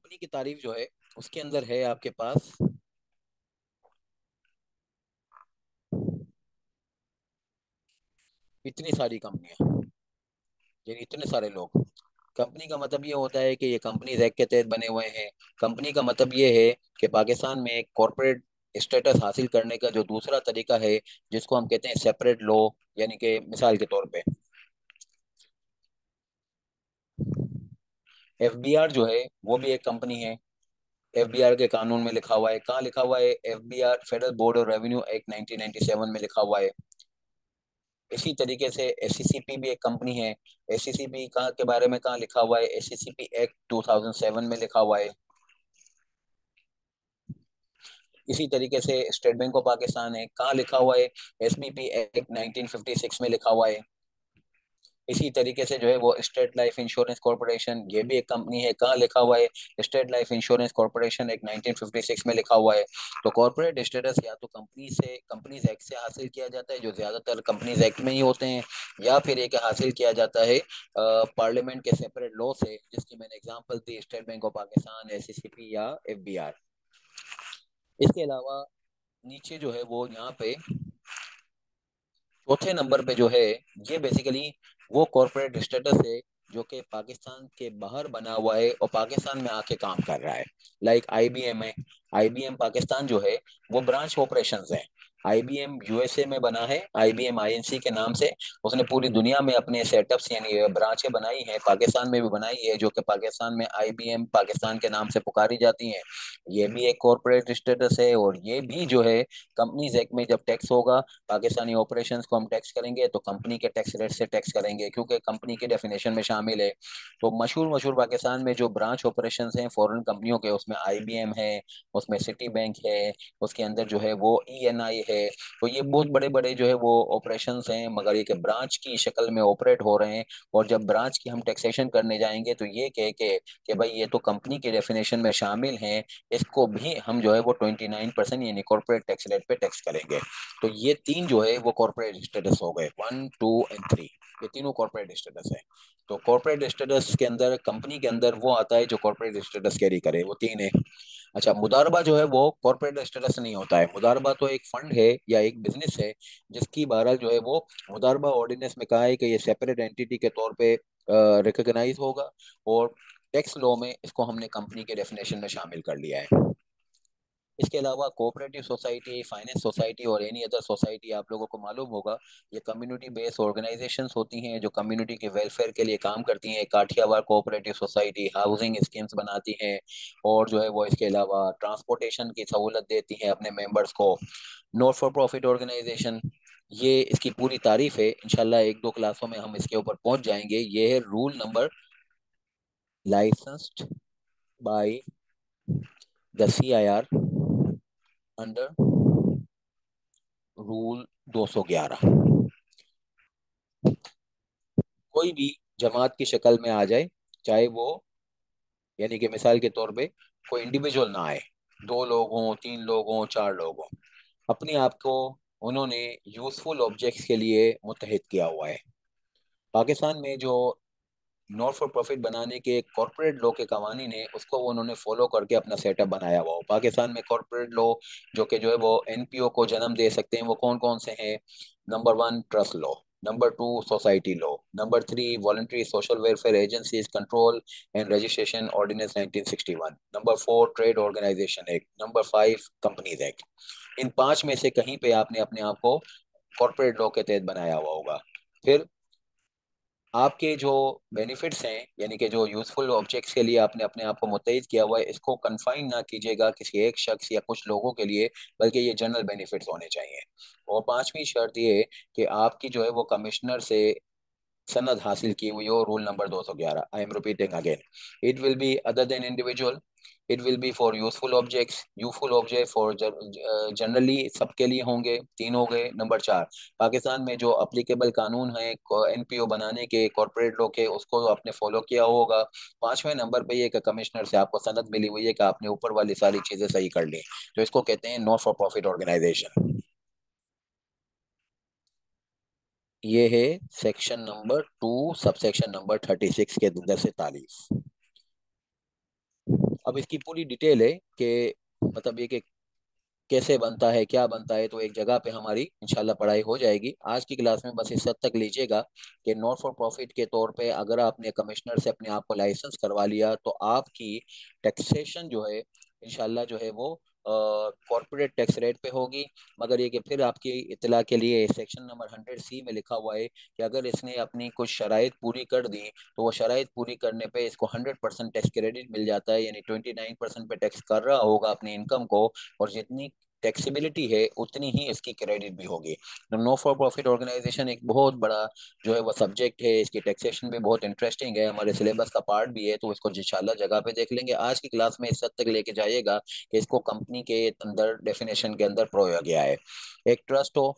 कंपनी की तारीफ जो है उसके अंदर है आपके पास इतनी सारी कंपनियां, यानी इतने सारे लोग। कंपनी का मतलब ये होता है कि ये कंपनी एक्ट के तहत बने हुए हैं। कंपनी का मतलब ये है कि पाकिस्तान में कॉरपोरेट स्टेटस हासिल करने का जो दूसरा तरीका है, जिसको हम कहते हैं सेपरेट लॉ, यानी कि मिसाल के तौर पे एफबीआर जो है वो भी एक कंपनी है। एफबीआर के कानून में लिखा हुआ है, कहाँ लिखा हुआ है? FBR federal board of revenue act 1997 में लिखा हुआ है। इसी तरीके से एससीसीपी भी एक कंपनी है। एससीसीपी कहाँ के बारे में कहाँ लिखा हुआ है? एससीसीपी एक्ट 2007 में लिखा हुआ है। इसी तरीके से स्टेट बैंक ऑफ पाकिस्तान है, कहाँ लिखा हुआ है? एसबीपी एक्ट 1956 में लिखा हुआ है। इसी तरीके से जो है वो स्टेट लाइफ इंश्योरेंस कॉर्पोरेशन, ये भी एक कंपनी है, कहाँ लिखा हुआ है? स्टेट लाइफ इंश्योरेंस कॉर्पोरेशन एक 1956 में लिखा हुआ है। तो कॉर्पोरेट स्टेटस या तो कंपनीज एक्ट से हासिल किया जाता है, जो ज्यादातर कंपनीज एक्ट में ही होते हैं, या फिर एक हासिल किया जाता है पार्लियामेंट के सेपरेट लॉ से, जिसकी मैंने example the state bank of Pakistan, SCCP या एफबीआर। इसके अलावा नीचे जो है वो यहाँ पे चौथे नंबर पे जो है, ये बेसिकली वो कॉरपोरेट स्टेटस है जो कि पाकिस्तान के बाहर बना हुआ है और पाकिस्तान में आके काम कर रहा है। लाइक आईबीएम है। आईबीएम पाकिस्तान जो है वो ब्रांच ऑपरेशंस है। आईबीएम यूएसए में बना है, आईबीएम आईएनसी के नाम से। उसने पूरी दुनिया में अपने सेटअप्स यानी ब्रांचें बनाई हैं, पाकिस्तान में भी बनाई है, जो कि पाकिस्तान में आईबीएम पाकिस्तान के नाम से पुकारी जाती हैं। ये भी एक कॉरपोरेट स्टेटस है। और ये भी जो है कंपनीज एक्ट में जब टैक्स होगा, पाकिस्तानी ऑपरेशंस को हम टैक्स करेंगे तो कंपनी के टैक्स रेट से टैक्स करेंगे, क्योंकि कंपनी के डेफिनेशन में शामिल है। तो मशहूर मशहूर पाकिस्तान में जो ब्रांच ऑपरेशंस हैं फॉरेन कंपनियों के, उसमें आईबीएम है, उसमें सिटी बैंक है, उसके अंदर जो है वो ईएनआई है। तो ये बहुत बड़े बड़े जो है वो ऑपरेशंस हैं, मगर ये कि ब्रांच की शक्ल में ऑपरेट हो रहे हैं। और जब ब्रांच की हम टैक्सेशन करने जाएंगे तो ये कह के कि भाई ये तो कंपनी के डेफिनेशन में शामिल हैं, इसको भी हम जो है वो 29% यानी कॉर्पोरेट टैक्स रेट पे टैक्स करेंगे। तो ये तीन जो है वो कॉर्पोरेट स्टेटस हो गए, 1, 2 एंड 3। ये तीनों कॉर्पोरेट स्टेटस है। तो कॉर्पोरेट स्टेटस के अंदर कंपनी के अंदर वो आता है जो कॉर्पोरेट स्टेटस कैरी करे, वो तीन है। अच्छा, मुदारबा जो है वो कॉर्पोरेट स्टेटस नहीं होता है। मुदारबा तो एक फंड है या एक बिजनेस है, जिसकी बहरहाल जो है वो मुदारबा ऑर्डिनेंस में कहा है कि ये सेपरेट एंटिटी के तौर पे रिकॉग्नाइज होगा। और टैक्स लॉ में इसको हमने कंपनी के डेफिनेशन में शामिल कर लिया है। इसके अलावा कोऑपरेटिव सोसाइटी, फाइनेंस सोसाइटी और एनी अदर सोसाइटी, आप लोगों को मालूम होगा, ये कम्युनिटी बेस्ड ऑर्गेनाइजेशंस होती हैं जो कम्युनिटी के वेलफेयर के लिए काम करती हैं। Kathiawar cooperative society housing schemes बनाती हैं, और जो है वो इसके अलावा ट्रांसपोर्टेशन की सहूलत देती हैं अपने मेंबर्स को। नॉट फॉर प्रॉफिट ऑर्गेनाइजेशन, ये इसकी पूरी तारीफ है। इंशाल्लाह एक दो क्लासों में हम इसके ऊपर पहुंच जाएंगे। ये है rule number, licensed by the CIR under rule 211। कोई भी जमात की शक्ल में आ जाए, चाहे वो, यानी कि मिसाल के तौर पे कोई इंडिविजुअल ना आए, 2 लोग हों, 3 लोग हों, 4 लोग हों, अपने आप को उन्होंने यूजफुल ऑब्जेक्ट्स के लिए मुतहद किया हुआ है। पाकिस्तान में जो नॉट फॉर प्रॉफिट बनाने के कॉरपोरेट लॉ के कवानीन है, उसको वो उन्होंने फॉलो करके अपना सेटअप बनाया हुआ हो। पाकिस्तान में कॉरपोरेट लॉ जो है वो एनपीओ को जन्म दे सकते हैं, वो कौन कौन से हैं? Number 1 trust law, number 2 society law, number 3 voluntary social welfare agencies control and registration ordinance 1961, number 4 trade organisation act, number 5 companies act. इन 5 में से कहीं पे आपने अपने आप को कॉरपोरेट लॉ के तहत बनाया हुआ होगा। फिर आपके जो बेनिफिट्स हैं, यानी कि जो यूजफुल ऑब्जेक्ट्स के लिए आपने अपने आप को मुत्तहिद किया हुआ है, इसको कन्फाइन ना कीजिएगा किसी एक शख्स या कुछ लोगों के लिए, बल्कि ये जनरल बेनिफिट्स होने चाहिए। और पांचवी शर्त ये है कि आपकी जो है वो कमिश्नर से सनद हासिल की हुई हो, rule number 211। I am repeating again, it will be other than individual, it will be for useful objects, useful object for generally सबके लिए होंगे। 3 हो गए। नंबर 4, पाकिस्तान में जो अप्लीकेबल कानून है एनपीओ बनाने के, कॉर्पोरेट लॉ के, उसको आपने फॉलो किया होगा। 5वें नंबर पे ये कि कमिश्नर से आपको सनद मिली हुई है कि आपने ऊपर वाली सारी चीजें सही कर ली। तो इसको कहते हैं नॉट फॉर प्रॉफिट ऑर्गेनाइजेशन। ये है सेक्शन नंबर 2 सबसेक्शन नंबर 36 के अंदर से 43। अब इसकी पूरी डिटेल है कि मतलब ये कि कैसे बनता है, क्या बनता है, तो एक जगह पे हमारी इंशाल्लाह पढ़ाई हो जाएगी। आज की क्लास में बस इस हद तक लीजिएगा कि नॉट फॉर प्रॉफिट के तौर पे अगर आपने कमिश्नर से अपने आप को लाइसेंस करवा लिया तो आपकी टैक्सेशन जो है इंशाल्लाह जो है वो कॉर्पोरेट टैक्स रेट पे होगी। मगर ये कि फिर आपकी इतला के लिए सेक्शन नंबर 100C में लिखा हुआ है कि अगर इसने अपनी कुछ शराइत पूरी कर दी तो वो शराइत पूरी करने पे इसको 100% टैक्स क्रेडिट मिल जाता है, यानी 29% पे टैक्स कर रहा होगा अपनी इनकम को, और जितनी टैक्सेबिलिटी है उतनी ही इसकी क्रेडिट भी होगी। तो नो फॉर प्रॉफिट ऑर्गेनाइजेशन एक बहुत बड़ा जो है वो सब्जेक्ट है, इसकी टैक्सेशन भी बहुत इंटरेस्टिंग है, हमारे सिलेबस का पार्ट भी है, तो इसको इंशाल्लाह जगह पे देख लेंगे। आज की क्लास में इस हद तक लेके जाइएगा कि इसको कंपनी के अंदर डेफिनेशन के अंदर परोया गया है। एक ट्रस्ट हो,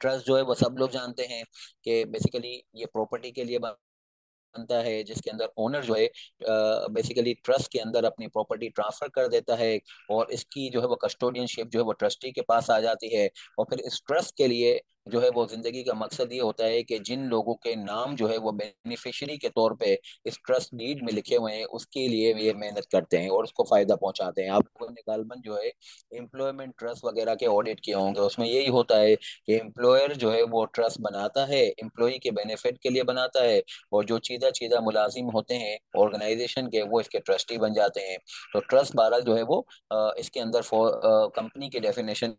ट्रस्ट जो है वो सब लोग जानते हैं कि बेसिकली ये प्रॉपर्टी के लिए बनता है, जिसके अंदर ओनर जो है बेसिकली ट्रस्ट के अंदर अपनी प्रॉपर्टी ट्रांसफर कर देता है, और इसकी जो है वो कस्टोडियनशिप जो है वो ट्रस्टी के पास आ जाती है। और फिर इस ट्रस्ट के लिए जो है वो जिंदगी का मकसद ये होता है कि जिन लोगों के नाम जो है वो बेनिफिशियरी के तौर पे इस ट्रस्ट डीड में लिखे हुए हैं उसके लिए ये मेहनत करते हैं और उसको फायदा पहुंचाते हैं। आप लोगों ने गालबन जो है एम्प्लॉयमेंट ट्रस्ट वगैरह के ऑडिट किए होंगे, उसमें यही होता है कि एम्प्लॉयर जो है वो ट्रस्ट बनाता है, एम्प्लॉय के बेनिफिट के लिए बनाता है, और जो चीदा चीदा मुलाजिम होते हैं ऑर्गेनाइजेशन के वो इसके ट्रस्टी बन जाते हैं। तो ट्रस्ट बहरहाल जो है वो इसके अंदर कंपनी के डेफिनेशन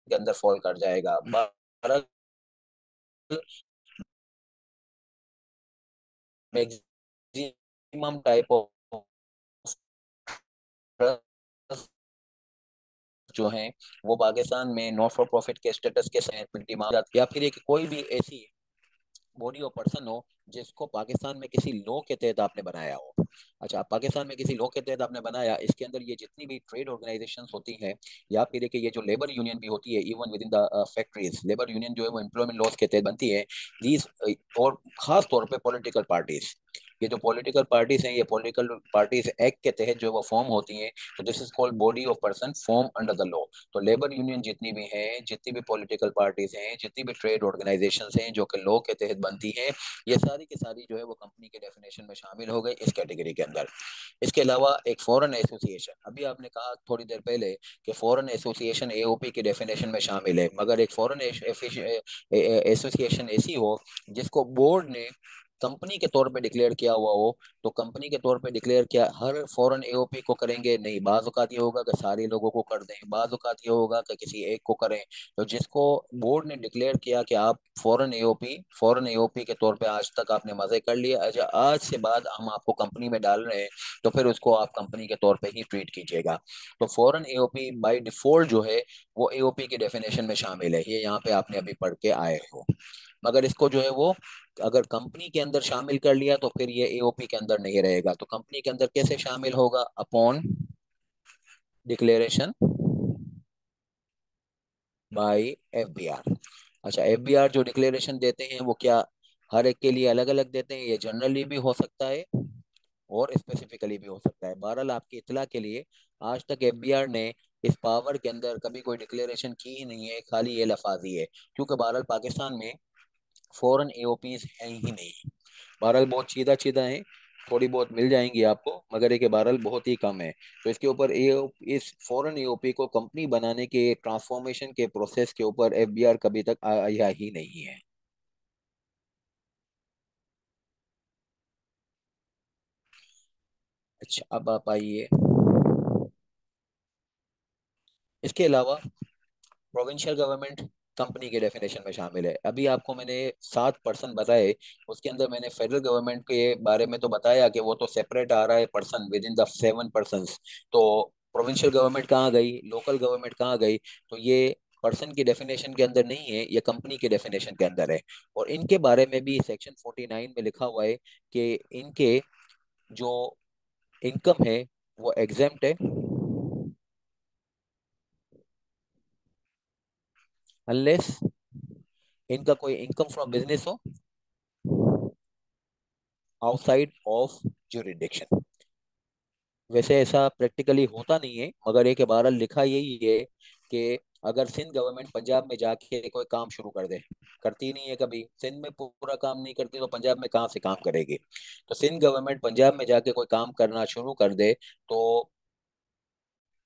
के अंदर फॉल कर जाएगा। बहरहाल मैक्सिमम टाइप ऑफ ट्रस्ट जो हैं वो पाकिस्तान में नॉट फॉर प्रॉफिट के स्टेटस के साथ या फिर एक कोई भी ऐसी बॉडी और पर्सन हो जिसको पाकिस्तान में किसी लॉ के तहत आपने बनाया हो। अच्छा, पाकिस्तान में किसी लॉ के तहत आपने बनाया, इसके अंदर ये जितनी भी ट्रेड ऑर्गेनाइजेशंस होती हैं या फिर कि ये जो लेबर यूनियन भी होती है, even with in the factories labour union जो है वो एम्प्लॉयमेंट लॉज के तहत बनती है। दीज और खास तौर पे पॉलिटिकल पार्टीज, ये जो पॉलिटिकल पार्टीज हैं ये पॉलिटिकल पार्टीज एक्ट के तहत जो वो फॉर्म होती हैं, तो this is called body of person form under the law. तो लेबर यूनियन जितनी भी हैं, जितनी भी पॉलिटिकल पार्टीज हैं, जितनी भी ट्रेड ऑर्गेनाइजेशंस हैं जो कि लॉ के तहत बनती हैं, ये सारी की सारी जो है वो कंपनी के डेफिनेशन में शामिल हो गई इस कैटेगरी के अंदर। इसके अलावा एक फॉरेन एसोसिएशन, अभी आपने कहा थोड़ी देर पहले कि फॉरेन एसोसिएशन एओपी की डेफिनेशन में शामिल है, मगर एक फॉरेन एसोसिएशन ऐसी हो जिसको बोर्ड ने कंपनी के तौर पे डिक्लेयर किया हुआ हो, तो कंपनी के तौर पे डिक्लेयर किया हर फॉरेन एओपी को करेंगे नहीं, बाज औकात ये होगा कि सारे लोगों को कर दें, बाज औकात ये होगा कि किसी एक को करें। तो जिसको बोर्ड ने डिक्लेयर किया कि आप फॉरेन एओपी के तौर पे आज तक आपने मजे कर लिए, अच्छा आज से बाद हम आपको कंपनी में डाल रहे हैं, तो फिर उसको आप कंपनी के तौर पे ही ट्रीट कीजिएगा। तो फॉरेन एओपी बाय डिफॉल्ट जो है वो एओपी की डेफिनेशन में शामिल है, ये यहाँ पे आपने अभी पढ़ के आए हो। मगर इसको जो है वो अगर कंपनी के अंदर शामिल कर लिया तो फिर ये एओपी के अंदर नहीं रहेगा। तो कंपनी के अंदर कैसे शामिल होगा? Upon declaration bye FBR. अच्छा, एफबीआर जो डिक्लेरेशन देते हैं वो क्या हर एक के लिए अलग अलग देते हैं? ये जनरली भी हो सकता है और स्पेसिफिकली भी हो सकता है। बहरहाल आपकी इतला के लिए आज तक एफबीआर ने इस पावर के अंदर कभी कोई डिक्लेरेशन की ही नहीं है, खाली ये लफाजी है, क्योंकि बहरहाल पाकिस्तान में फॉरेन एओपीज हैं ही नहीं। बहरहाल बहुत सीधा सीधा है, थोड़ी बहुत मिल जाएंगी आपको, मगर एक बहरहाल बहुत ही कम है। तो इसके ऊपर ए इस फॉरेन एओपी को कंपनी बनाने के ट्रांसफॉर्मेशन के प्रोसेस के ऊपर एफबीआर कभी तक आया ही नहीं है। अच्छा, अब आप आइए, इसके अलावा प्रोविंशियल गवर्नमेंट कंपनी के डेफिनेशन में शामिल है। अभी आपको मैंने 7 पर्सन बताए, उसके अंदर मैंने फेडरल गवर्नमेंट के बारे में तो बताया कि वो तो सेपरेट आ रहा है person with in the 7 person. तो प्रोविंशियल गवर्नमेंट कहाँ गई, लोकल गवर्नमेंट कहाँ गई? तो ये पर्सन की डेफिनेशन के अंदर नहीं है, ये कंपनी के डेफिनेशन के अंदर है। और इनके बारे में भी सेक्शन 49 में लिखा हुआ है कि इनके जो इनकम है वो एग्जेम्प्ट है, अनलेस इनका कोई इनकम फ्रॉम बिजनेस हो आउटसाइड ऑफ जुरिडिक्शन। वैसे ऐसा प्रैक्टिकली होता नहीं है, मगर एक बार लिखा यही है कि अगर सिंध गवर्नमेंट पंजाब में जाके कोई काम शुरू कर दे, करती नहीं है कभी, सिंध में पूरा काम नहीं करती तो पंजाब में कहाँ से काम करेगी। तो सिंध गवर्नमेंट पंजाब में जाके कोई काम करना शुरू कर दे, तो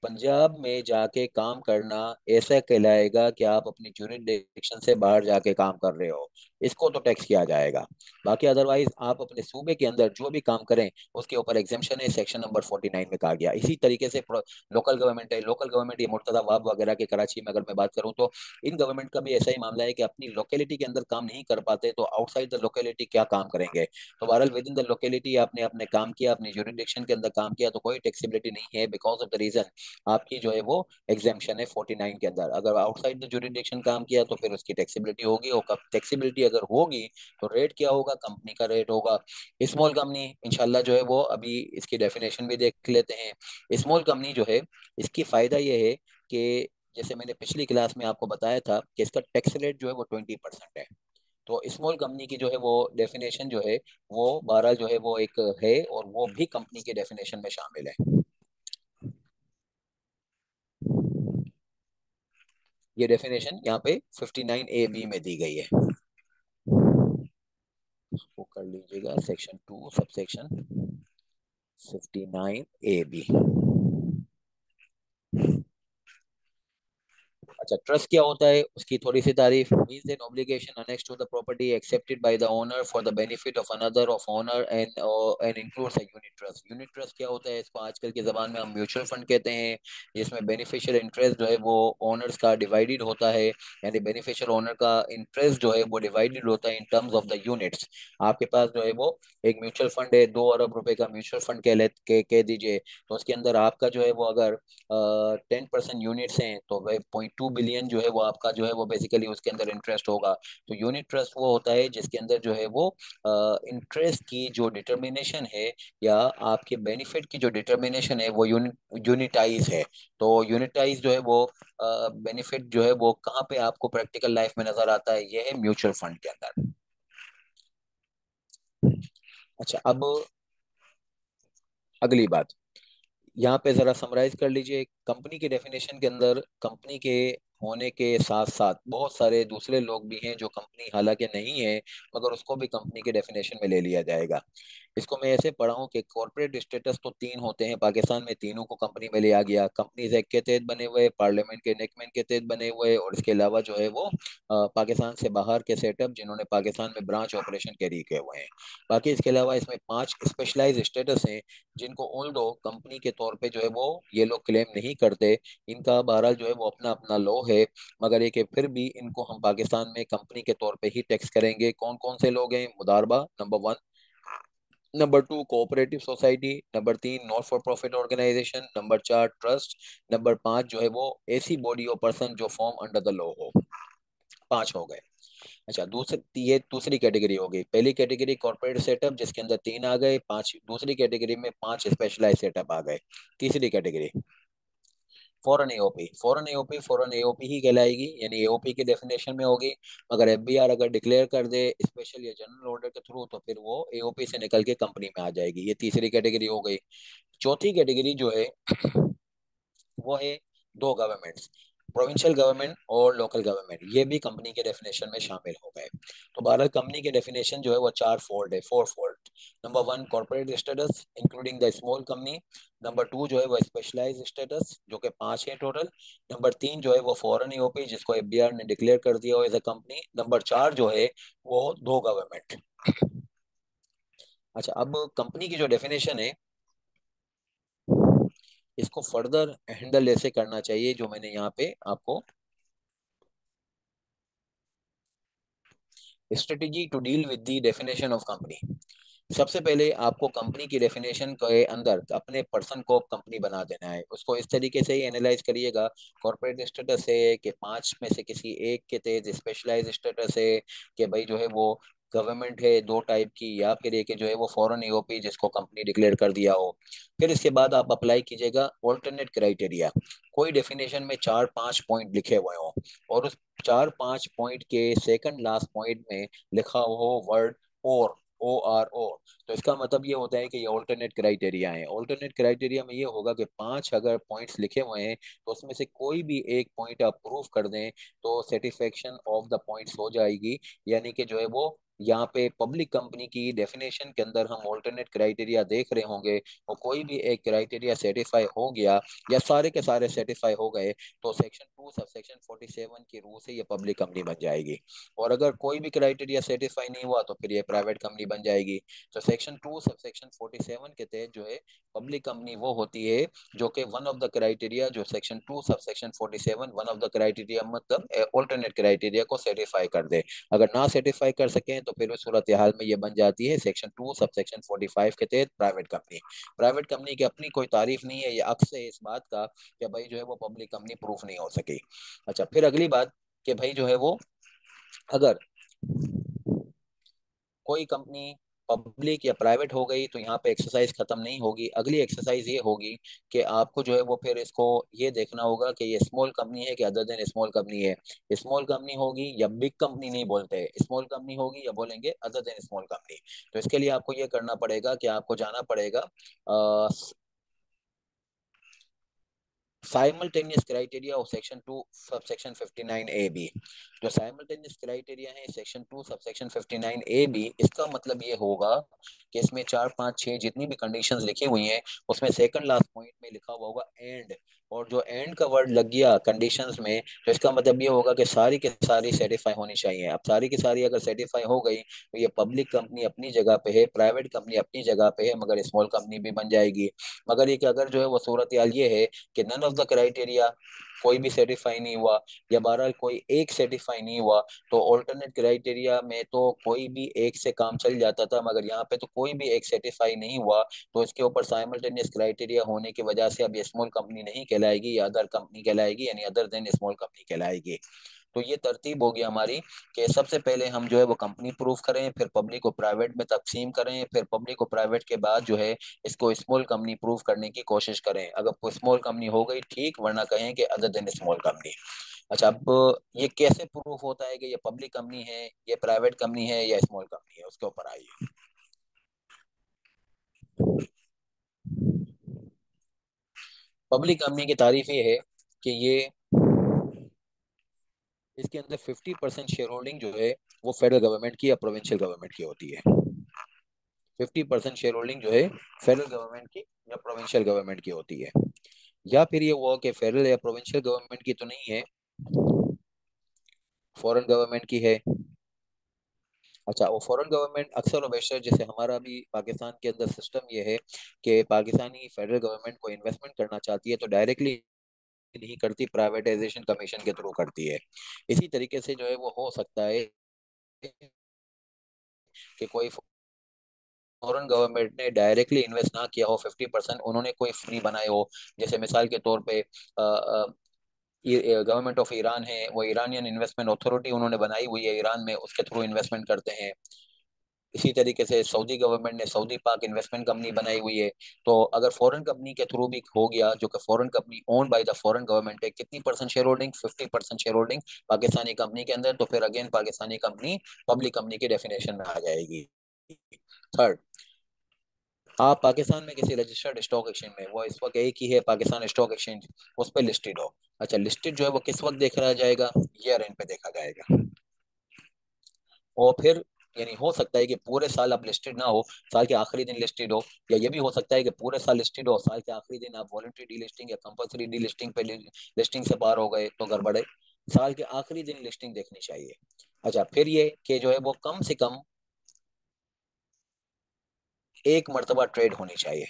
पंजाब में जाके काम करना ऐसा कहलाएगा कि आप अपनी जुरिसडिक्शन से बाहर जाके काम कर रहे हो, इसको तो टैक्स किया जाएगा। बाकी अदरवाइज आप अपने सूबे के अंदर जो भी काम करें उसके ऊपर एग्जेम्पशन है, सेक्शन नंबर 49 में कहा गया। इसी तरीके से लोकल गवर्नमेंट है, लोकल गवर्नमेंट ये मुर्तजा वाब वगैरह के कराची में अगर मैं बात करूँ तो इन गवर्नमेंट का भी ऐसा ही मामला है कि अपनी लोकेलिटी के अंदर काम नहीं कर पाते तो आउटसाइड द लोकेलिटी क्या काम करेंगे। तो बहरहाल विद इन द लोकेलिटी आपने अपने काम किया, अपनी जुरिसडिक्शन के अंदर काम किया, तो कोई टैक्सेबिलिटी नहीं है, बिकॉज ऑफ द रीजन आपकी जो है वो एग्जेम्पशन है 49 के अंदर। अगर आउटसाइड द जुरिसडिक्शन काम किया तो फिर उसकी टैक्सेबिलिटी होगी, और कब टैक्सेबिलिटी अगर होगी तो रेट क्या होगा, कंपनी का रेट होगा। स्मॉल कंपनी इंशाल्लाह जो है वो अभी इसकी डेफिनेशन भी देख लेते हैं। स्मॉल कंपनी जो है इसकी फायदा ये है कि जैसे मैंने पिछली क्लास में आपको बताया था कि इसका टैक्स रेट जो है वो 20% है। तो स्मॉल कंपनी की जो है वो डेफिनेशन जो है वो 12 जो है वो एक है, और वो भी कंपनी के डेफिनेशन में शामिल है। ये डेफिनेशन यहाँ पे 59A B में दी गई है, उसको कर लीजिएगा, सेक्शन 2 सबसेक्शन 59A B। अच्छा, ट्रस्ट क्या होता है उसकी थोड़ी सी तारीफ। Means an obligation annexed to the property accepted by the owner for the benefit of another of owner and includes a unit trust. Unit trust क्या होता है, इसको आजकल की जबान में हम म्यूचुअल फंड कहते हैं, जिसमें बेनिफिशियल इंटरेस्ट जो है वो ओनर्स का डिवाइडेड होता है, यानी बेनिफिशियल ओनर का इंटरेस्ट जो है वो डिवाइडेड होता है in terms of the units. आपके पास जो है वो एक म्यूचुअल फंड है, 2 अरब रुपए का म्यूचुअल फंड कह दीजिए, तो उसके अंदर आपका जो है वो अगर 10% यूनिट्स हैं तो वह 0.2 बिलियन जो है वो आपका जो है वो बेसिकली उसके अंदर इंटरेस्ट होगा। तो यूनिट ट्रस्ट वो होता है जिसके अंदर जो है वो इंटरेस्ट की जो डिटर्मिनेशन है, या आपके बेनिफिट की जो डिटर्मिनेशन है वो यूनिटाइज है। तो यूनिटाइज जो है वो बेनिफिट जो है वो कहाँ पे आपको प्रैक्टिकल लाइफ में नजर आता है, ये है म्यूचुअल फंड के अंदर। अच्छा, अब अगली बात, यहाँ पे जरा समराइज कर लीजिए। कंपनी के डेफिनेशन के अंदर कंपनी के होने के साथ साथ बहुत सारे दूसरे लोग भी हैं जो कंपनी हालांकि नहीं है, मगर उसको भी कंपनी के डेफिनेशन में ले लिया जाएगा। इसको मैं ऐसे पढ़ा हूँ कि कॉर्पोरेट स्टेटस तो 3 होते हैं पाकिस्तान में, तीनों को कंपनी में लिया गया। कंपनीज एक्ट के तहत बने हुए, पार्लियामेंट के एनेक्टमेंट के तहत बने हुए, और इसके अलावा जो है वो पाकिस्तान से बाहर के सेटअप जिन्होंने पाकिस्तान में ब्रांच ऑपरेशन कैरी किए हुए हैं। बाकी इसके अलावा इसमें 5 स्पेशलाइज स्टेटस हैं जिनको ऑल दो कंपनी के तौर पे जो है वो ये लोग क्लेम नहीं करते। इनका बहरहाल जो है वो अपना अपना लॉ है, मगर ये कि फिर भी इनको हम पाकिस्तान में कंपनी के तौर पे ही टैक्स करेंगे। कौन कौन से लोग हैं, मुदारबा number 1, number 2 cooperative society, number 3 not for profit organisation, number 4 trust, number 5 जो है वो ऐसी बॉडी और पर्सन जो फॉर्म अंडर द लॉ हो। 5 हो गए। अच्छा, दूसरी ये दूसरी कैटेगरी हो गई। पहली कैटेगरी कॉर्पोरेट सेटअप जिसके अंदर 3 आ गए, 5 दूसरी कैटेगरी में 5 स्पेशलाइज सेटअप आ गए। तीसरी category foreign AOP. Foreign AOP ही कहलाएगी, यानी एओपी के डेफिनेशन में होगी। मगर एफबीआर अगर डिक्लेयर कर दे स्पेशल या जनरल ऑर्डर के थ्रू तो फिर वो एओपी से निकल के कंपनी में आ जाएगी। ये तीसरी कैटेगरी हो गई। चौथी कैटेगरी जो है वो है दो गवर्नमेंट्स, प्रोविंशियल गवर्नमेंट और लोकल गवर्नमेंट, ये भी कंपनी के डेफिनेशन में शामिल हो गए। तो भारत कंपनी के डेफिनेशन जो है वो 4 फोल्ड है, 4 fold. Number 1 corporate status including the small company, number 2 जो है वो स्पेशलाइज स्टेटस जो कि 5 है टोटल, नंबर 3 जो है वो फॉरेन ईओपी जिसको एफबीआर ने डिक्लेयर कर दिया हो एज अ कंपनी, नंबर 4 जो है वो दो गवर्नमेंट। अच्छा, अब कंपनी की जो डेफिनेशन है इसको फर्दर हैंडल ऐसे करना चाहिए जो मैंने यहाँ पे आपको, strategy to deal with the definition of company. सबसे पहले आपको कंपनी की डेफिनेशन के अंदर अपने पर्सन को कंपनी बना देना है, उसको इस तरीके से ही एनालाइज करिएगा। कॉर्पोरेट स्टेटस है कि 5 में से किसी एक के तहत, स्पेशलाइज स्टेटस है कि भाई जो है वो गवर्नमेंट है 2 टाइप की, या फिर एक है जो है वो फॉरेन ईओपी जिसको कंपनी डिक्लेयर कर दिया हो। फिर इसके बाद आप अप्लाई कीजिएगा ऑल्टरनेट क्राइटेरिया। कोई डेफिनेशन में 4-5 पॉइंट लिखे हुए हो, और उस 4-5 पॉइंट के सेकंड लास्ट पॉइंट में लिखा हो वर्ड और ORO। तो इसका मतलब ये होता है कि ये ऑल्टरनेट क्राइटेरिया है। ऑल्टरनेट क्राइटेरिया में ये होगा कि पांच अगर पॉइंट्स लिखे हुए हैं तो उसमें से कोई भी एक पॉइंट आप प्रूव कर दें तो सेटिस्फेक्शन ऑफ द पॉइंट्स हो जाएगी। यानी कि जो है वो यहाँ पे पब्लिक कंपनी की डेफिनेशन के अंदर हम ऑल्टरनेट क्राइटेरिया देख रहे होंगे, और कोई भी एक क्राइटेरिया सेटिस्फाई हो गया या सारे के सारे सेटिस्फाई हो गए तो सेक्शन 2 सब सेक्शन 47 के रूल से ये पब्लिक कंपनी बन जाएगी। और अगर कोई भी क्राइटेरिया सेटिस्फाई नहीं हुआ तो फिर ये प्राइवेट कंपनी बन जाएगी। तो सेक्शन 2 सब सेक्शन 47 के तहत जो है पब्लिक कंपनी वो होती है जो कि वन ऑफ द क्राइटेरिया, जो section 2 sub section 47 one of the criteria मतलब ऑल्टरनेट क्राइटेरिया को सेटिस्फाई कर दे। अगर ना सेटिस्फाई कर सकें तो फिर उस सूरत हाल में ये बन जाती है सेक्शन 2 सब सेक्शन 45 के तहत प्राइवेट कंपनी। प्राइवेट कंपनी की अपनी कोई तारीफ नहीं है, ये अक्स है इस बात का कि भाई जो है वो पब्लिक कंपनी प्रूफ नहीं हो सकी। अच्छा, फिर अगली बात कि भाई जो है वो अगर कोई कंपनी पब्लिक या प्राइवेट हो गई तो यहाँ पे एक्सरसाइज खत्म नहीं होगी। अगली एक्सरसाइज ये होगी कि आपको जो है वो फिर इसको ये देखना होगा कि ये स्मॉल कंपनी है कि अदर देन स्मॉल कंपनी है। स्मॉल कंपनी होगी या बिग कंपनी नहीं बोलते, स्मॉल कंपनी होगी या बोलेंगे अदर देन स्मॉल कंपनी। तो इसके लिए आपको ये करना पड़ेगा कि आपको जाना पड़ेगा simultaneous criteria of section 2 sub section 59 A B. जो साइमल्टेनियस क्राइटेरिया है section 2 sub section 59 A B, इसका मतलब ये होगा कि इसमें 4 5 6 जितनी भी कंडीशंस लिखी हुई हैं उसमें सेकंड लास्ट पॉइंट में लिखा हुआ होगा एंड। और जो एंड का वर्ड लग गया कंडीशंस में तो इसका मतलब ये होगा कि सारी की सारी सेटिस्फाई होनी चाहिए। अब सारी की सारी अगर सेटिस्फाई हो गई तो ये पब्लिक कंपनी अपनी जगह पे है, प्राइवेट कंपनी अपनी जगह पे है, मगर स्मॉल कंपनी भी बन जाएगी। मगर ये कि अगर जो है वो सूरत हाल ये है कि नन ऑफ द क्राइटेरिया कोई भी सेटिस्फाई नहीं हुआ या बहरहाल कोई एक सेटिस्फाई नहीं हुआ तो ऑल्टरनेट क्राइटेरिया में तो कोई भी एक से काम चल जाता था, मगर यहाँ पे तो कोई भी एक सेटिस्फाई नहीं हुआ तो इसके ऊपर साइमल्टेनियस क्राइटेरिया होने की वजह से अब ये स्मॉल कंपनी नहीं कहलाएगी या अदर कंपनी कहलाएगी, यानी अदर देन स्मॉल कंपनी कहलाएगी। तो ये तरतीब होगी हमारी कि सबसे पहले हम जो है वो कंपनी प्रूफ करें, फिर पब्लिक को प्राइवेट में तकसीम करें, फिर पब्लिक को प्राइवेट के बाद जो है इसको स्मॉल कंपनी प्रूफ करने की कोशिश करें। अगर कोई स्मॉल कंपनी हो गई ठीक, वरना कहें कि अदर देन स्मॉल कंपनी। अच्छा, अब ये कैसे प्रूफ होता है कि ये पब्लिक कंपनी है, ये प्राइवेट कंपनी है या स्मॉल कंपनी है, उसके ऊपर आइए। पब्लिक कंपनी की तारीफ ये है कि ये इसके अंदर 50% शेयर होल्डिंग जो है वो फेडरल गवर्नमेंट की या प्रोविंशियल गवर्नमेंट की होती है। 50% शेयर होल्डिंग जो है फेडरल गवर्नमेंट की या प्रोविंशियल गवर्नमेंट की होती है। या फिर ये हुआ कि फेडरल या प्रोविंशियल गवर्नमेंट की तो नहीं है, फॉरेन गवर्नमेंट की है। अच्छा, वो फॉरेन गवर्नमेंट अक्सर और बेशतर जैसे हमारा भी पाकिस्तान के अंदर सिस्टम ये है कि पाकिस्तानी फेडरल गवर्नमेंट को इन्वेस्टमेंट करना चाहती है तो डायरेक्टली नहीं करती, प्राइवेटाइजेशन कमीशन के थ्रू करती है। इसी तरीके से जो है वो हो सकता है कि कोई फॉरेन गवर्नमेंट ने डायरेक्टली इन्वेस्ट ना किया हो, 50% उन्होंने कोई फ्री बनाए हो। जैसे मिसाल के तौर पे गवर्नमेंट ऑफ ईरान है, वो ईरानियन इन्वेस्टमेंट अथॉरिटी उन्होंने बनाई हुई है ईरान में, उसके थ्रू इन्वेस्टमेंट करते हैं। इसी तरीके से सऊदी गवर्नमेंट ने सऊदी पाक इन्वेस्टमेंट कंपनी बनाई हुई है। तो अगर फॉरेन कंपनी के थ्रू भी हो गया जो कि foreign company own by the foreign government है, कितनी percent share holding, 50% share holding Pakistani company के अंदर, तो फिर again Pakistani company public company की डेफिनेशन में आ जाएगी। थर्ड, आप पाकिस्तान में किसी रजिस्टर्ड स्टॉक एक्सचेंज में, वो इस वक्त एक ही है पाकिस्तान स्टॉक एक्सचेंज, उस पर लिस्टेड हो। अच्छा, लिस्टेड जो है वो किस वक्त देखा जाएगा, ईयर एंड पे देखा जाएगा। और फिर यानी हो सकता है कि पूरे साल आप लिस्टेड ना हो, साल के आखिरी दिन लिस्टेड हो, या ये भी हो सकता है कि पूरे साल लिस्टेड हो, साल के आखिरी दिन आप वॉलंटरी डी लिस्टिंग या कंपलसरी डी लिस्टिंग पे लिस्टिंग से पार हो गए तो गड़बड़े। साल के आखिरी दिन लिस्टिंग देखनी चाहिए। अच्छा, फिर ये कि जो है वो कम से कम एक मरतबा ट्रेड होनी चाहिए।